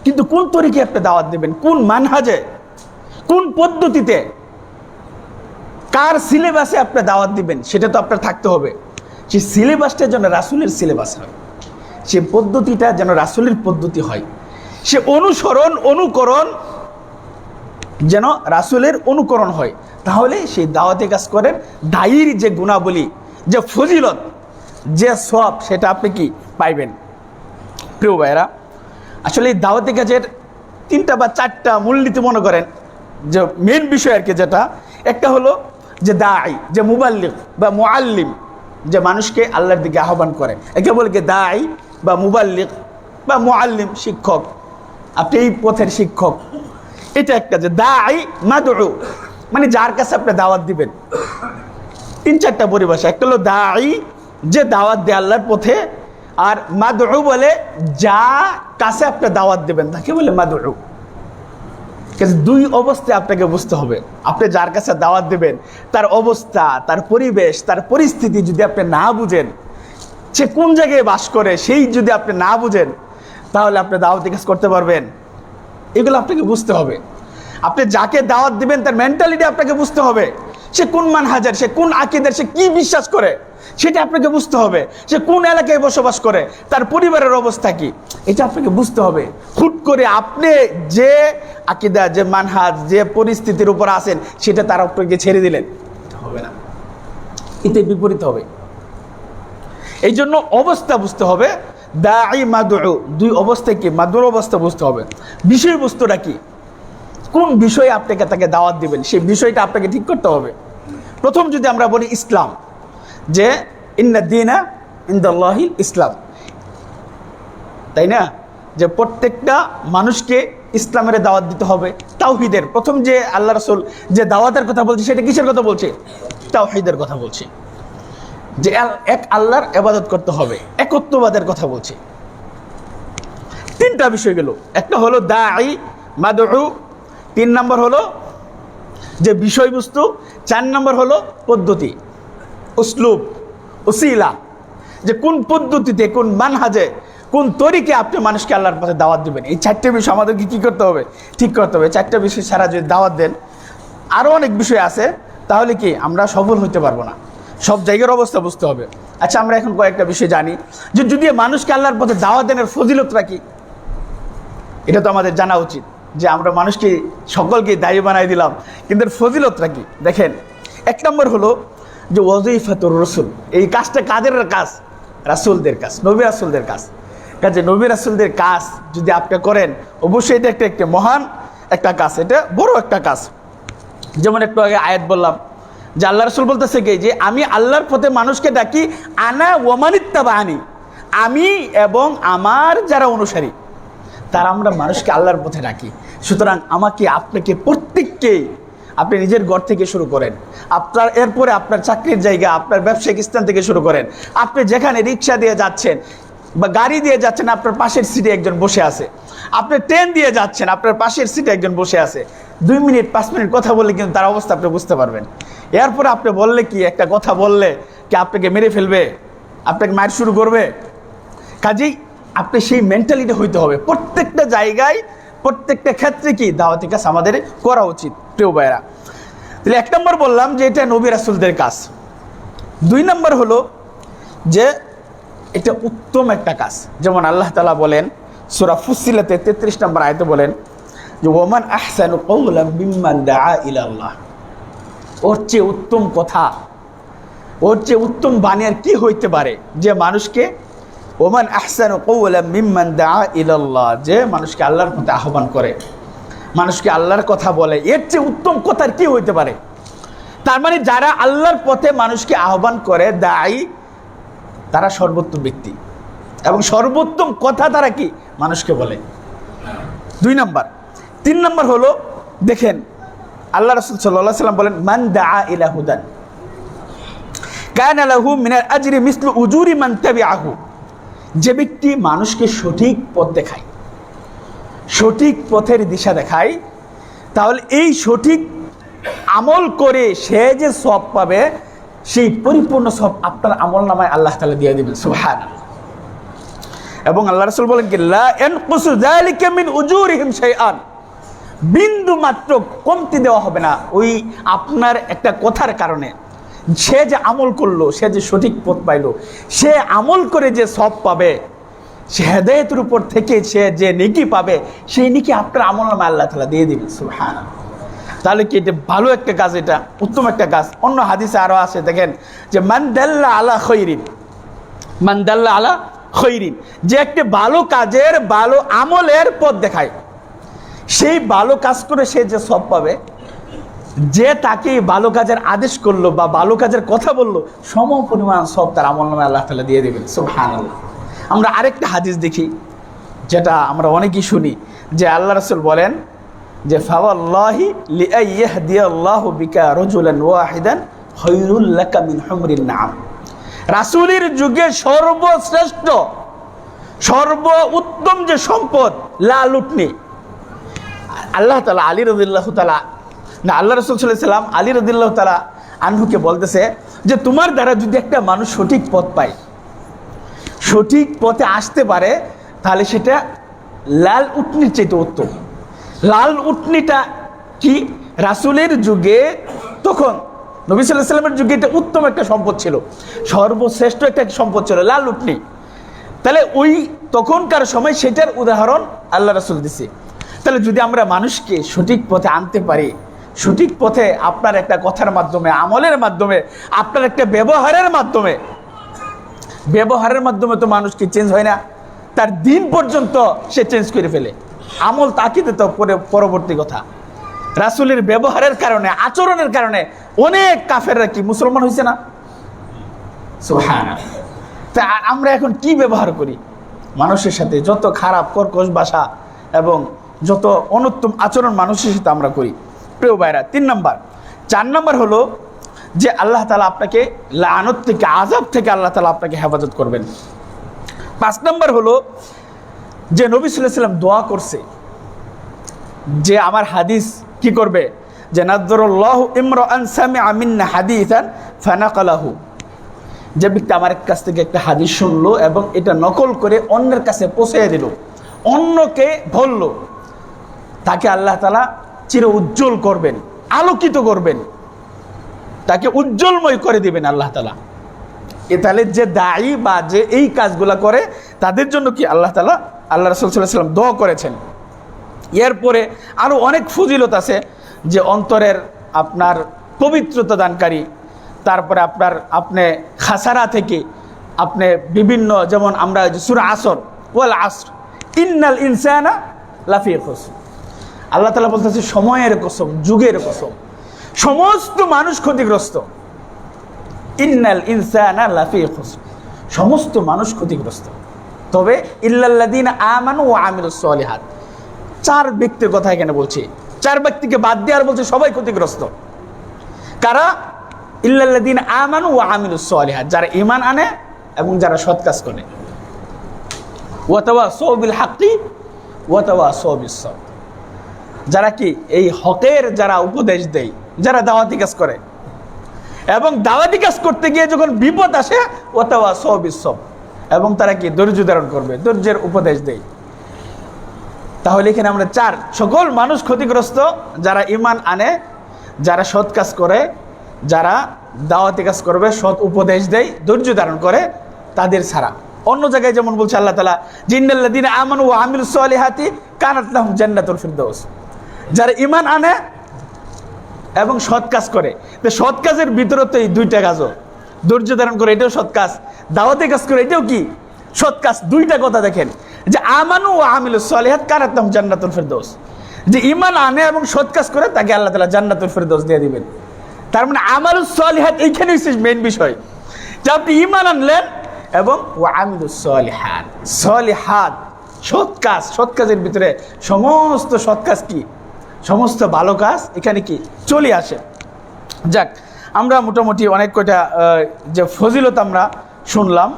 কিন্তু কোন তরিকে আপনি দাওয়াত দেবেন, কোন মানহাজে, কোন পদ্ধতিতে, কার সিলেবাসে আপনি দাওয়াত দিবেন, সেটা তো আপনার থাকতে হবে। সেই সিলেবাসটা যেন রাসূলের সিলেবাস হয়, সে পদ্ধতিটা যেন রাসূলের পদ্ধতি হয়, সে অনুকরণ যেন রাসূলের অনুকরণ হয়। তাহলে সেই দাওয়াতে কাজ করেন, দায়ীর যে গুণাবলী, যে ফজিলত, যে সওয়াব, সেটা আপনি কি পাইবেন। প্রিয় ভাইয়েরা, আসলে এই দাওয়াতি কাজের 3টা বা 4টা মূলনীতি মনে করেন যে মেন বিষয় আর কি, যেটা একটা হলো যে দাঈ, যে মুবাল্লিগ বা মুআল্লিম, যে মানুষকে আল্লাহর দিকে আহ্বান করে, একে বলে কি দাঈ বা মুবাল্লিগ বা মুআল্লিম, শিক্ষক। আপনি এই পথের শিক্ষক, এটা একটা, যে দাঈ মাদউ মানে যার কাছে আপনি দাওয়াত দিবেন। 3-4টা পরিভাষা। একটা হলো দাঈ, যে দাওয়াত দেয় আল্লাহর পথে, আর মাদউ বলে যা কাছে আপনি দাওয়াত দিবেন তাকে বলে মাদউ। দুই অবস্থায় আপনাকে বুঝতে হবে। আপনি যার কাছে দাওয়াত দেবেন তার অবস্থা, তার পরিবেশ, তার পরিস্থিতি যদি আপনি না বুঝেন, সে কোন জায়গায় বাস করে সেই যদি আপনি না বুঝেন, তাহলে আপনি দাওয়াতি কাজ করতে পারবেন? এগুলো আপনাকে বুঝতে হবে। আপনি যাকে দাওয়াত দিবেন তার মেন্টালিটি আপনাকে বুঝতে হবে। সে কোন মানহাজের, সে কোন আকীদার, সে কি বিশ্বাস করে সেটা আপনাকে বুঝতে হবে। সে কোন এলাকায় বসবাস করে, তার পরিবারের অবস্থা কি, এটা আপনাকে বুঝতে হবে। হুট করে আপনি যে আকীদা, যে মানহাজ, যে পরিস্থিতির উপর আছেন সেটা তার আপনাকে ছেড়ে দিলেন, হবে না, এতে বিপরীত হবে। এই জন্য অবস্থা বুঝতে হবে। দাঈ মাদউ, দুই অবস্থায় কি, মাদুর অবস্থা বুঝতে হবে। বিষয়বস্তুটা কি, কোন বিষয়ে আপনাকে তাকে দাওয়াত দিবেন সেই বিষয়টা আপনাকে ঠিক করতে হবে। প্রথম যদি আমরা বলি ইসলাম, যে ইন্নাদ-দীনা ইনদাল্লাহিল ইসলাম, তাই না? যে প্রত্যেকটা মানুষকে ইসলামের দাওয়াত দিতে হবে, তাওহীদের। প্রথম যে আল্লাহ রাসূল যে দাওয়াতের কথা বলছে সেটা কিসের কথা বলছে? তাওহীদের কথা বলছে, যে এক আল্লাহর ইবাদত করতে হবে, একত্ববাদের কথা বলছে। 3টা বিষয় গেল। একটা হলো দাঈ মাদউ, 3 নম্বর হলো যে বিষয়বস্তু, 4 নম্বর হলো পদ্ধতি, উসলুব, উসিলা, যে কোন পদ্ধতিতে, কোন মানহাজে, কোন তরিকে আপনি মানুষকে আল্লাহর পথে দাওয়াত দিবেন। এই 4টে বিষয় আমাদেরকে কি করতে হবে? ঠিক করতে হবে। 4টে বিষয় ছাড়া যদি দাওয়াত দেন, আরও অনেক বিষয় আছে, তাহলে কি আমরা সফল হতে পারবো না। সব জায়গার অবস্থা বুঝতে হবে। আচ্ছা, আমরা এখন কয়েকটা বিষয় জানি, যে যদি মানুষকে আল্লাহর পথে দাওয়াত দেনের ফজিলতটা কি, এটা তো আমাদের জানা উচিত। যে আমরা মানুষকে সকলকে দায়ী বানাই দিলাম, কিন্তু ফজিলতটা কি? দেখেন, 1 নম্বর হলো যে ওয়াজিফাতুর রাসূল। এই কাজটা কাদের কাজ? রাসূলদের কাজ, নবী রাসূলদের কাজ। কাজে নবী রাসূলদের কাজ যদি আপনি করেন, অবশ্যই এটা একটা মহান একটা কাজ, এটা বড় একটা কাজ। যেমন একটু আগে আয়াত বললাম যে আল্লাহ রাসূল বলতেছে কি, যে আমি আল্লাহর পথে মানুষকে ডাকি, আনা ওয়া মানিত্তাবাআনি, আমি এবং আমার যারা অনুসারী, তারা আমরা মানুষকে আল্লাহর পথে ডাকি। সুতরাং আমাকে, আপনাকে, প্রত্যেককেই আপনি নিজের ঘর থেকে শুরু করেন, আপনার এরপরে আপনার চাকরির জায়গা, আপনার ব্যবসায়িক স্থান থেকে শুরু করেন, আপনি যেখানে রিক্সা দিয়ে যাচ্ছেন বা গাড়ি দিয়ে যাচ্ছেন, আপনার পাশের সিটে একজন বসে আছে, আপনি ট্রেন দিয়ে যাচ্ছেন, আপনার পাশের সিটে একজন বসে আছে, 2 মিনিট 5 মিনিট কথা বললে কিন্তু তার অবস্থা আপনি বুঝতে পারবেন। এরপরে আপনি বললে কি, একটা কথা বললে কি আপনাকে মেরে ফেলবে, আপনাকে মার শুরু করবে? কাজেই আপনি সেই মেন্টালিটি হইতে হবে। প্রত্যেকটা জায়গায়, প্রত্যেকটা ক্ষেত্রে কি দাওয়াতি কাজ আমাদের করা উচিত, প্রিয় ভাইরা। তাহলে 1 নম্বর বললাম যে এটা নবী রাসূলদের কাজ। 2 নম্বর হলো যে এটা উত্তম একটা কাজ। যেমন আল্লাহ তাআলা বলেন সূরা ফুসসিলাতে 33 নম্বর আয়াতে বলেন যে ওয়ামান আহসানু কওলাম মিম্মান দাআ ইলাল্লাহ। ওর চেয়ে উত্তম কথা, ওর চেয়ে উত্তম বাণী আর কি হইতে পারে, যে মানুষকে, ওমান আহসানু কওলাম মিম্মান দাআ ইলাল্লাহ, যে মানুষকে আল্লাহর পথে আহ্বান করে, মানুষকে আল্লাহর কথা বলে, এর চেয়ে উত্তম কথা আর কি হইতে পারে? তার মানে যারা আল্লাহর পথে মানুষকে আহ্বান করে, দায়ী, তারা সর্বোত্তম ব্যক্তি, এবং সর্বোত্তম কথা তারা কি মানুষকে বলে। 2 নম্বর। 3 নম্বর হলো, দেখেন আল্লাহ রাসূল সাল্লাল্লাহু আলাইহি ওয়াসাল্লাম বলেন, মান দাআ ইলা হুদান কানা লাহু মিনাল আজরি মিসলু উজুরি মান তাবিআহু। যে ব্যক্তি মানুষকে সঠিক পথ দেখায়, সঠিক পথের দিশা দেখায়, তাহলে এই সঠিক আমল করে সে যে সওয়াব পাবে, সেই পরিপূর্ণ সওয়াব আপনার আমলনামায় আল্লাহ তাআলা দিয়ে দিবেন। সুবহানাল্লাহ। এবং আল্লাহ রাসূল বলেন কি, লা ইয়ানকুসু যালিকা মিন উজুরিহিম শাইআন, বিন্দু মাত্র কমতি দেওয়া হবে না ওই আপনার একটা কথার কারণে। সে যে আমল করলো, সে যে সঠিক পথ পাইলো, সে আমল করে যে সওয়াব পাবে, সে হেদায়েতের উপর থেকে সে যে নেকি পাবে, সেই নেকি আপনার আমলনামায় আল্লাহ তাআলা দিয়ে দিবেন। সুবহানাল্লাহ। তাহলে কি এটা ভালো একটা কাজ, এটা উত্তম একটা কাজ। অন্য হাদিসে আরো আছে, দেখেন যে মান দাল্লা আলা খায়রিন, মান দাল্লা আলা খায়রিন, যে একটা ভালো কাজের, ভালো আমলের পথ দেখায়, সেই ভালো কাজ করে সে যে সওয়াব পাবে, যে তাকে ভালো কাজের আদেশ করলো বা ভালো কাজের কথা বললো, সম পরিমাণ সওয়াব তার আমলনামায় আল্লাহ তাআলা দিয়ে দেবেন। সুবহানাল্লাহ। আমরা আরেকটা হাদিস দেখি, যেটা আমরা অনেকেই শুনি, যে আল্লাহ রাসূল বলেন যে ফাওয়াল্লাহি লিআইয়াহদিয়াল্লাহু বিকা রাজুলান ওয়াহিদান খায়রুল লাকা মিন হুমরিন নাম। রাসূলের যুগে সর্বশ্রেষ্ঠ সর্ব উত্তম যে সম্পদ লাল উটনি। আল্লাহ তাআলা আলী রাদিয়াল্লাহু তাআলা না আল্লাহ রাসূল সাল্লাল্লাহু আলাইহি সাল্লাম আলী রাদিয়াল্লাহু তাআলা আনহুকে বলতেছে যে তোমার দ্বারা যদি একটা মানুষ সঠিক পথ পায়, সঠিক পথে আসতে পারে, তাহলে সেটা লাল উটনির চাইতে উত্তম। লাল উটনিটা কি রাসূলের যুগে, তখন নবী সাল্লাল্লাহু আলাইহি সাল্লামের যুগে এটা উত্তম একটা সম্পদ ছিল, সর্বশ্রেষ্ঠ একটা সম্পদ ছিল লাল উটনি। তাহলে ওই তখনকার সময় সেটার উদাহরণ আল্লাহ রাসূল দিছে। তাহলে যদি আমরা মানুষকে সঠিক পথে আনতে পারি, সঠিক পথে আপনার একটা কথার মাধ্যমে, আমলের মাধ্যমে, আপনার একটা ব্যবহারের মাধ্যমে তো মানুষকে চেঞ্জ হয় না, তার দিন পর্যন্ত সে চেঞ্জ করে ফেলে। আমল তাকিতে তো পরবর্তী কথা। রাসূলের ব্যবহারের কারণে, আচরণের কারণে অনেক কাফেররা কি মুসলমান হয়েছে না? সুবহানাল্লাহ। তা আমরা এখন কি ব্যবহার করি মানুষের সাথে? যত খারাপ কর্কশ ভাষা এবং যত অনুত্তম আচরণ মানুষের সাথে আমরা করি। প্রিয় ভাইরা, 4 নম্বর হলো যে আল্লাহ তাআলা আপনাকে লানত থেকে, আযাব থেকে আল্লাহ তাআলা আপনাকে হেফাজত করবেন। 5 নম্বর হলো যে নবী সাল্লাল্লাহু আলাইহি সাল্লাম দোয়া করছে যে আমার হাদিস কি করবে, যে নাযরাল্লাহু ইমরাআন সামিআ মিন্না হাদিসান ফানাকালাহু। যে ব্যক্তি আমার কাছ থেকে একটা হাদিস শুনলো এবং এটা নকল করে অন্যের কাছে পৌঁছে দিল, অন্যকে বলল, তাকে আল্লাহ তাআলা চির উজ্জ্বল করবেন, আলোকিত করবেন, তাকে উজ্জ্বলময় করে দিবেন আল্লাহ তাআলা। তাহলে যে দায়ী বা যে এই কাজগুলা করে তাদের জন্য কি আল্লাহ তাআলা, আল্লাহ রাসূল সাল্লাল্লাহু আলাইহি সাল্লাম দোয়া করেছেন। এরপরে আরও অনেক ফজিলত আছে, যে অন্তরের আপনার পবিত্রতা দানকারী, তারপরে আপনি খাসারা থেকে আপনি বিভিন্ন, যেমন আমরা সূরা আসর, ওয়াল আসর ইন্নাল ইনসানা লাফি খুসর, আল্লাহ তাআলা বলতেছে সময়ের কসম, যুগের কসম, সমস্ত মানুষ ক্ষতিগ্রস্ত। ইন্নাল ইনসানা লাফি খুসর, সমস্ত মানুষ ক্ষতিগ্রস্ত। তবে ইল্লাল্লাযীনা আমানু ওয়া আমিলুস সলিহাত, 4 ব্যক্তির কথা এখানে বলছি, 4 ব্যক্তিকে বাদ দিয়ে আর বলছে সবাই ক্ষতিগ্রস্ত। কারা? ইল্লাল্লাযীনা আমানু ওয়া আমিলুস সলিহাত, যারা ঈমান আনে এবং যারা সৎ কাজ করে। ওয়া তাওয়াসাউ বিল হাক্কি ওয়া তাওয়াসাউ বিস সবর, যারা কি এই হকের যারা উপদেশ দেয়, যারা দাওয়াতি কাজ করে এবং দাওয়াতি কাজ করতে গিয়ে যখন বিপদ আসে ওয়া তাওয়াসাউ বিস সবর, এবং তারা কি ধৈর্য ধারণ করবে, ধৈর্যের উপদেশ দেয়। তাহলে এখানে আমরা 4, সকল মানুষ ক্ষতিগ্রস্ত, যারা ঈমান আনে, যারা সৎ কাজ করে, যারা দাওয়াতি কাজ করবে, সৎ উপদেশ দেয়, ধৈর্য ধারণ করে, তাদের ছাড়া। অন্য জায়গায় যেমন বলছে আল্লাহ তাআলা, জিন্নাল্লাযীনা আমানু ওয়া আমিলুস সলিহাতি কানাত লাহুম জান্নাতুল ফিরদাউস, যারা ঈমান আনে এবং সৎ কাজ করে। তো সৎ কাজের ভিতরে তো এই 2টা কাজও, ধৈর্য ধারণ করে এটাও সৎ কাজ, দাওয়াতি কাজ করে এটাও কি সৎ কাজ। 2টা কথা দেখেন, যে আমানু ওয়া আমিলুস সলিহাত কানাত লাহুম জান্নাতুল ফিরদাউস, যে ঈমান আনে এবং সৎ কাজ করে তাকে আল্লাহ তাআলা জান্নাতুল ফিরদাউস দিয়ে দিবেন। তার মানে আমালুস সলিহাত এইখানে হচ্ছে মেইন বিষয়, যে আপনি ঈমান আনলেন এবং ওয়া আমিলুস সলিহাত, সলিহাত সৎ কাজ, সৎ কাজের ভিতরে সমস্ত সৎ কাজ কি, সমস্ত ভালো কাজ এখানে কি চলে আসে। যাক, আমরা মোটামুটি অনেক কয়টা যে ফজিলত আমরা শুনলাম।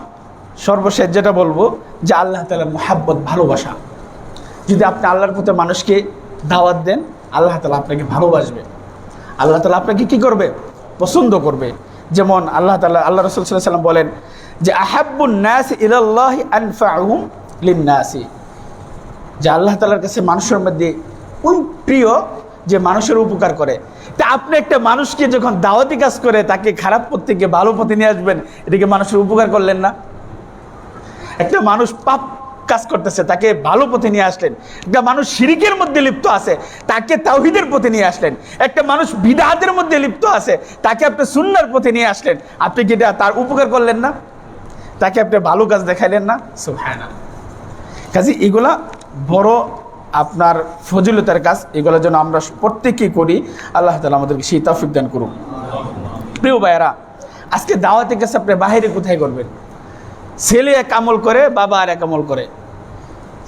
সর্বশেষ যেটা বলবো, যে আল্লাহ তাআলার মুহাব্বত, ভালোবাসা। যদি আপনি আল্লাহর পথে মানুষকে দাওয়াত দেন, আল্লাহ তাআলা আপনাকে ভালোবাসবে, আল্লাহ তাআলা আপনাকে কি করবে, পছন্দ করবে। যেমন আল্লাহ তাআলা, আল্লাহ রাসূল সাল্লাল্লাহু আলাইহি ওয়াসাল্লাম বলেন যে আহাব্বুন নাসি ইলাল্লাহি আনফাউহুম লিন-নাসি, যে আল্লাহ তাআলার কাছে মানুষের মধ্যে ওই প্রিয় যে মানুষের উপকার করে। তা আপনি একটা মানুষকে যখন দাওয়াতি কাজ করে তাকে খারাপ পথ থেকে ভালো পথে নিয়ে আসবেন, এটাকে মানুষের উপকার করলেন না? একটা মানুষ পাপ কাজ করতেছে, তাকে ভালো পথে নিয়ে আসলেন। একটা মানুষ শিরকের মধ্যে লিপ্ত আছে, তাকে তাওহীদের পথে নিয়ে আসলেন। একটা মানুষ বিদআতের মধ্যে লিপ্ত আছে, তাকে আপনি সুন্নাহর পথে নিয়ে আসলেন। আপনি কি তার উপকার করলেন না? তাকে আপনি ভালো কাজ দেখাইলেন না? সুবহানাল্লাহ। কাজে এগুলা বড় আপনার ফজিলতের কাজ, এগুলোর জন্য আমরা প্রত্যেকেই করি। আল্লাহ তাআলা আমাদেরকে সেই তৌফিক দান করুন। প্রিয় ভাইয়েরা, আজকে দাওয়াতের কাছে আপনি বাহিরে কোথায় করবেন? ছেলে এক আমল করে, বাবা আর এক আমল করে।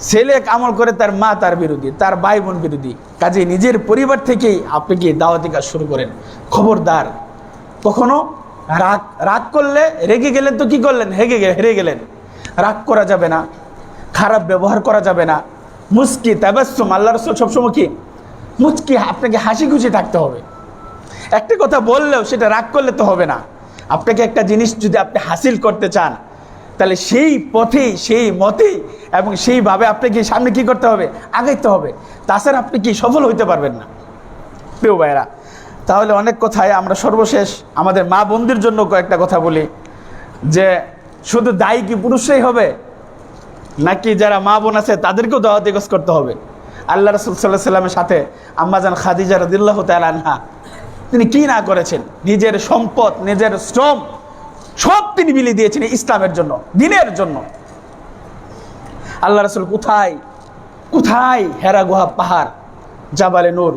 ছেলে আমল করে তার মা তার বিরোধী, তার ভাই বোন বিরোধী। কাজে নিজের পরিবার থেকেই আপনি কি দাওয়াতি কাজ শুরু করেন। খবরদার, কখনো রাগ করলে, রেগে গেলেন তো কি করলেন, হেরে গেলেন, রাগ করা যাবে না, খারাপ ব্যবহার করা যাবে না। মুচকি তাবাসসুম, আল্লাহ রাসূল সবসময় কি মুচকি, আপনাকে হাসি খুশি থাকতে হবে। একটা কথা বললেও সেটা রাগ করলে তো হবে না। আপনাকে একটা জিনিস যদি আপনি হাসিল করতে চান, তাহলে সেই পথেই, সেই মতেই এবং সেইভাবে আপনাকে সামনে কি করতে হবে, আগাইতে হবে। তাছাড়া আপনি কি সফল হইতে পারবেন না। প্রিয় ভাইরা, তাহলে অনেক কথায় আমরা সর্বশেষ আমাদের মা বোনদের জন্য কয়েকটা কথা বলি, যে শুধু দায়ী কি পুরুষরাই হবে, নাকি যারা মা বোন আছে তাদেরকেও দাওয়াতি কাজ করতে হবে। আল্লাহ রাসূল সাল্লাল্লাহু আলাইহি ওয়াসাল্লামের সাথে আম্মাজান খাদিজা রাদিয়াল্লাহু তাআলা আনহা, তিনি কি না করেছেন, নিজের সম্পদ, নিজের শ্রম সব তিনি বিলিয়ে দিয়েছেন ইসলামের জন্য, দ্বীনের জন্য। আল্লাহ রাসূল কোথায় কোথায় হেরা গুহা পাহাড়, জাবালে নূর,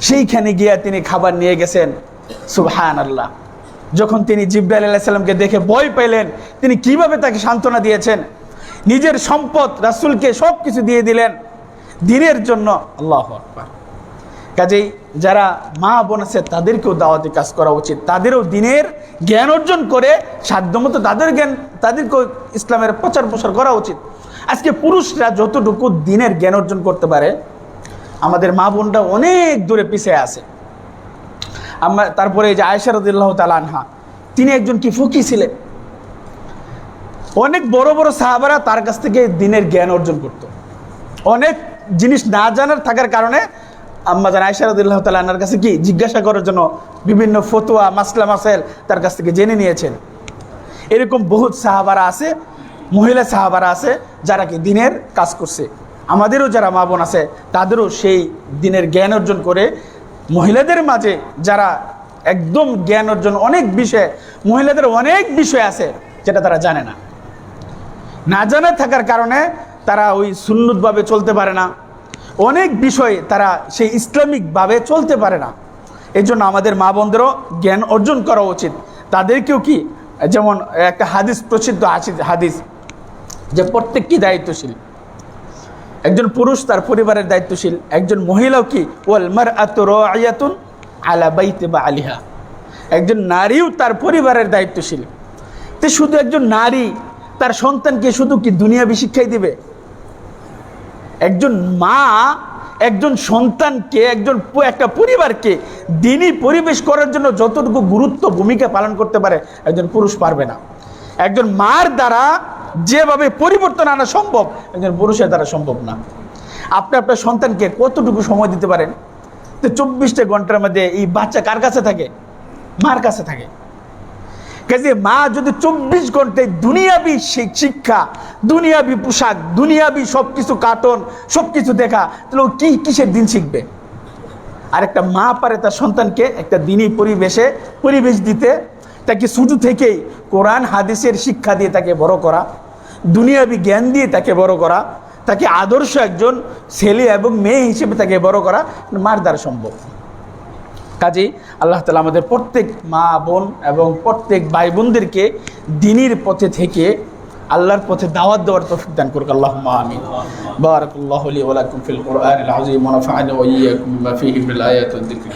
সেইখানে গিয়ে তিনি খাবার নিয়ে গেছেন। সুবহানাল্লাহ। যখন তিনি জিবরাইল আলাইহিস সালামকে দেখে ভয় পেলেন, তিনি কিভাবে তাকে সান্ত্বনা দিয়েছেন, নিজের সম্পদ রাসূলকে সব কিছু দিয়ে দিলেন দ্বীনের জন্য। আল্লাহু আকবার। কাজেই যারা মা বোন আছে তাদেরকেও দাওয়াতি কাজ করা উচিত, তাদেরও দ্বীনের জ্ঞান অর্জন করে সাধ্যমতো তাদেরকেও ইসলামের প্রচার প্রসার করা উচিত। আজকে পুরুষরা যতটুকু দ্বীনের জ্ঞান অর্জন করতে পারে, আমাদের মা বোনরা অনেক দূরে পিছিয়ে আছে। তারপরে এই যে আয়েশা রাদিয়াল্লাহু তাআলা আনহা, তিনি একজন কি ফকি ছিলেন। অনেক বড় বড় সাহাবারা তার কাছ থেকে দ্বীনের জ্ঞান অর্জন করত। অনেক জিনিস না জানার থাকার কারণে আম্মাজান আয়েশা রাদিয়াল্লাহু তাআলা আনহার কাছে কি জিজ্ঞাসা করার জন্য বিভিন্ন ফতোয়া, মাসলা মাসাইল তার কাছ থেকে জেনে নিয়েছেন। এরকম বহুত সাহাবারা আছে, মহিলা সাহাবারা আছে যারা কি দ্বীনের কাজ করছে। আমাদেরও যারা মা বোন আছে তাদেরও সেই দ্বীনের জ্ঞান অর্জন করে, মহিলাদের মাঝে যারা একদম জ্ঞান অর্জন, অনেক বিষয়ে মহিলাদের অনেক বিষয় আছে যেটা তারা জানে না, না জানা থাকার কারণে তারা ওই সুন্নতভাবে চলতে পারে না, অনেক বিষয় তারা সেই ইসলামিকভাবে চলতে পারে না। এই জন্য আমাদের মা বোনদেরও জ্ঞান অর্জন করা উচিত। তাদেরকেও কি, যেমন একটা হাদিস, প্রসিদ্ধ হাদিস, যে প্রত্যেকটি দায়িত্বশীল। একজন পুরুষ তার পরিবারের দায়িত্বশীল, একজন মহিলাও কি ওয়াল মারআতু রাইয়াতুন আলা বাইতি বালিহা, একজন নারীও তার পরিবারের দায়িত্বশীল। তো শুধু একজন নারী তার সন্তানকে শুধু কি দুনিয়াবি শিক্ষাই দিবে? একজন মা একজন সন্তানকে, একটা পরিবারকে দ্বীনি পরিবেশ করার জন্য যতটুকু গুরুত্ব ভূমিকা পালন করতে পারে একজন পুরুষ পারবে না। একজন মার দ্বারা যেভাবে পরিবর্তন আনা সম্ভব, একজন পুরুষের দ্বারা সম্ভব না। আপনি আপনার সন্তানকে কতটুকু সময় দিতে পারেন? তো 24টা ঘন্টার মধ্যে এই বাচ্চা কার কাছে থাকে? মার কাছে থাকে। কাজে মা যদি 24 ঘন্টায় দুনিয়াবি শিক্ষা, দুনিয়াবি পোশাক, দুনিয়াবি সব কিছু, কার্টুন সব কিছু দেখা, তাহলে ও কিসের দিন শিখবে? আর একটা মা পারে তার সন্তানকে একটা দ্বীনি পরিবেশ দিতে, তাকে ছোট থেকেই কোরআন হাদিসের শিক্ষা দিয়ে তাকে বড় করা, দুনিয়াবি জ্ঞান দিয়ে তাকে বড় করা, তাকে আদর্শ একজন ছেলে এবং মেয়ে হিসেবে তাকে বড় করা মার দ্বারা সম্ভব। কাজেই আল্লাহ তাআলা আমাদের প্রত্যেক মা বোন এবং প্রত্যেক ভাই বোনদেরকে দ্বীনের পথে থেকে আল্লাহর পথে দাওয়াত দেওয়ার তৌফিক দান করুক। আল্লাহুম্মা আমিন। বারাকাল্লাহু লি ওয়া লাকুম ফিল কুরআনিল আযীম ওয়া নাফা'নি ওয়া ইয়্যাকুম বিমা ফীহি মিনাল আয়াতি ওয়াদ যিকরি।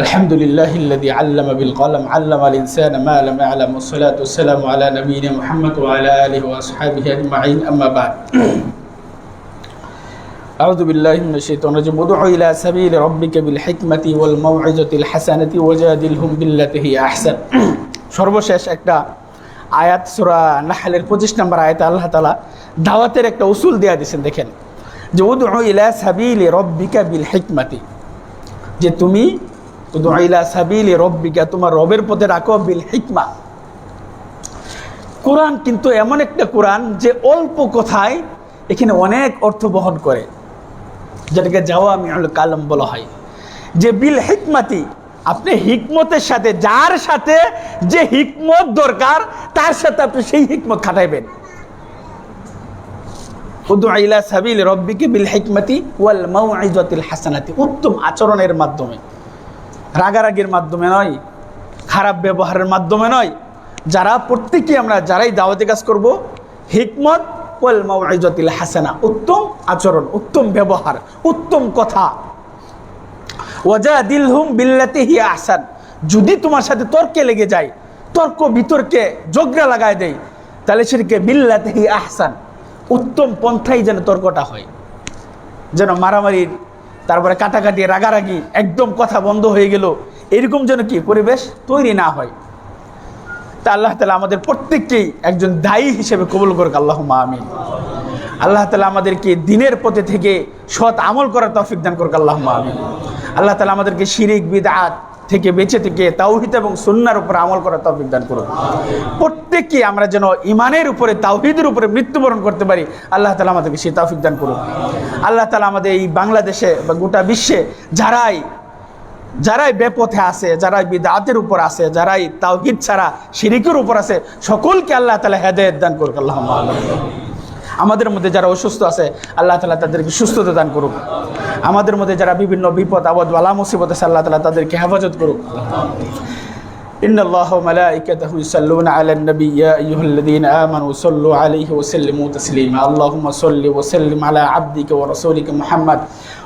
الحمد لله الذي علم بالقلم علم الإنسان ما لم يعلم والصلاة والسلام على نبينا محمد وعلى آله وأصحابه أجمعين أما بعد أعوذ بالله من الشيطان الرجيم ادع إلى سبيل ربك بالحكمة والموعظة الحسنة وجادلهم بالتي هي أحسن সর্বশেষ একটা আয়াত সূরা নাহলের 25 নম্বর আয়াতে আল্লাহ তাআলা দাওয়াতের একটা উসুল দেয়া দিয়েছেন। দেখেন যে উদউ ইলা সাবিলি রব্বিকা বিল হিকমাতি, যে তুমি উদউ ইলা সাবিলি রব্বিকা, তোমার রবের পথে রাখো বিল হিকমা। কোরআন কিন্তু এমন একটা কোরআন যে অল্প কথায় এখানে অনেক অর্থ বহন করে, যেটাকে জাওয়ামিউল কালাম বলা হয়। যে বিল হিকমাতি, আপনি হিকমতের সাথে, যার সাথে যে হিকমত দরকার তার সাথে আপনি সেই হিকমত খাটাইবেন। উদউ ইলা সাবিলি রব্বিকা বিল হিকমাতি ওয়াল মাউইযাতিল হাসানাতি, উত্তম আচরণের মাধ্যমে, রাগারাগির মাধ্যমে নয়, খারাপ ব্যবহারের মাধ্যমে নয়। যারা প্রত্যেকেই আমরা যারাই দাওয়াতি কাজ করব, হিকমত ওয়াল মাউইজাতিল হাসানা, উত্তম আচরণ, উত্তম ব্যবহার, উত্তম কথা। ওয়াজাদিলহুম বিল্লাতি হিয়া আহসান, যদি তোমার সাথে তর্কে লেগে যায়, তর্ক বিতর্কে ঝগড়া লাগায় দেয়, তাহলে সেটাকে বিল্লাতি হিয়া আহসান, উত্তম পন্থাই যেন তর্কটা হয়, যেন মারামারির, তারপরে কাটাকাটি, রাগারাগি, একদম কথা বন্ধ হয়ে গেল, এরকম যেন কি পরিবেশ তৈরি না হয়। তা আল্লাহ তাআলা আমাদের প্রত্যেককেই একজন দায়ী হিসেবে কবুল করুক, আল্লাহুম্মা আমিন। আল্লাহ তাআলা আমাদেরকে দিনের পথে থেকে সৎ আমল করার তৌফিক দান করুক, আল্লাহুম্মা আমিন। আল্লাহ তাআলা আমাদেরকে শিরিক বিদআত থেকে বেঁচে থেকে তাওহীদ এবং সুন্নাহর উপর আমল করার তৌফিক দান করুক। প্রত্যেককে আমরা যেন ঈমানের উপরে, তাওহীদের উপরে মৃত্যুবরণ করতে পারি, আল্লাহ তাআলা আমাদেরকে সেই তৌফিক দান করুক। আল্লাহ তাআলা আমাদের এই বাংলাদেশে বা গোটা বিশ্বে যারাই বেপথে আছে, যারাই বিদআতের উপর আছে, যারাই তাওহীদ ছাড়া শিরিকের উপর আছে, সকলকে আল্লাহ তাআলা হেদায়েত দান করুক, আল্লাহুম্মা আমিন। আমাদের মধ্যে যারা অসুস্থ আছে, আল্লাহ তাআলা তাদেরকে সুস্থতা দান করুক। আমাদের মধ্যে যারা বিভিন্ন বিপদ আপদ বালা মুসিবত আছে, আল্লাহ তাআলা তাদেরকে হেফাজত করুক। ইন্নাল্লাহা ওয়া মালাইকাতাহু ইউসাল্লুনা আলান নবী ইয়া আইয়ুহাল্লাযীনা আমানু সাল্লু আলাইহি ওয়া সাল্লিমু তাসলিমা। আল্লাহুম্মা সাল্লি ওয়া সাল্লিম আলা আবদিকা ওয়া রাসূলিকা মুহাম্মদ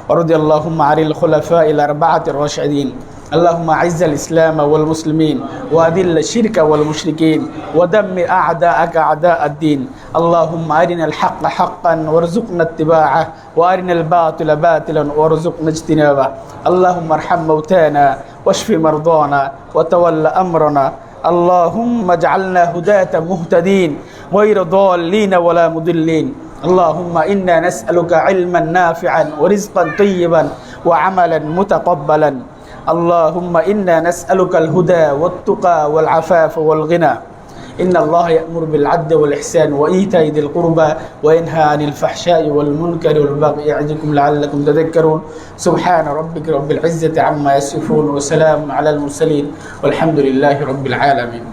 ওয়া রাদিয়াল্লাহুম্মা আনিল খুলাফাইল আরবাআতির রাশিদিন। اللهم أعز الإسلام والمسلمين وأذل الشرك والمشركين ودمر أعداءك أعداء الدين. اللهم أرنا الحق حقا وارزقنا اتباعه وأرنا الباطل باطلا وارزقنا اجتنابه. اللهم ارحم موتانا واشف مرضانا وتول أمرنا. اللهم اجعلنا هداة مهتدين غير ضالين ولا مضلين. اللهم إنا نسألك علما نافعا ورزقا طيبا وعملا متقبلا. اللهم إنا نسألك الهدى والتقى والعفاف والغنى. إن الله يأمر بالعدل والإحسان وإيتاء ذي القربى وينهى عن الفحشاء والمنكر والبغي يعظكم لعلكم تذكرون. سبحان ربك رب العزة عما يصفون وسلام على المرسلين والحمد لله رب العالمين.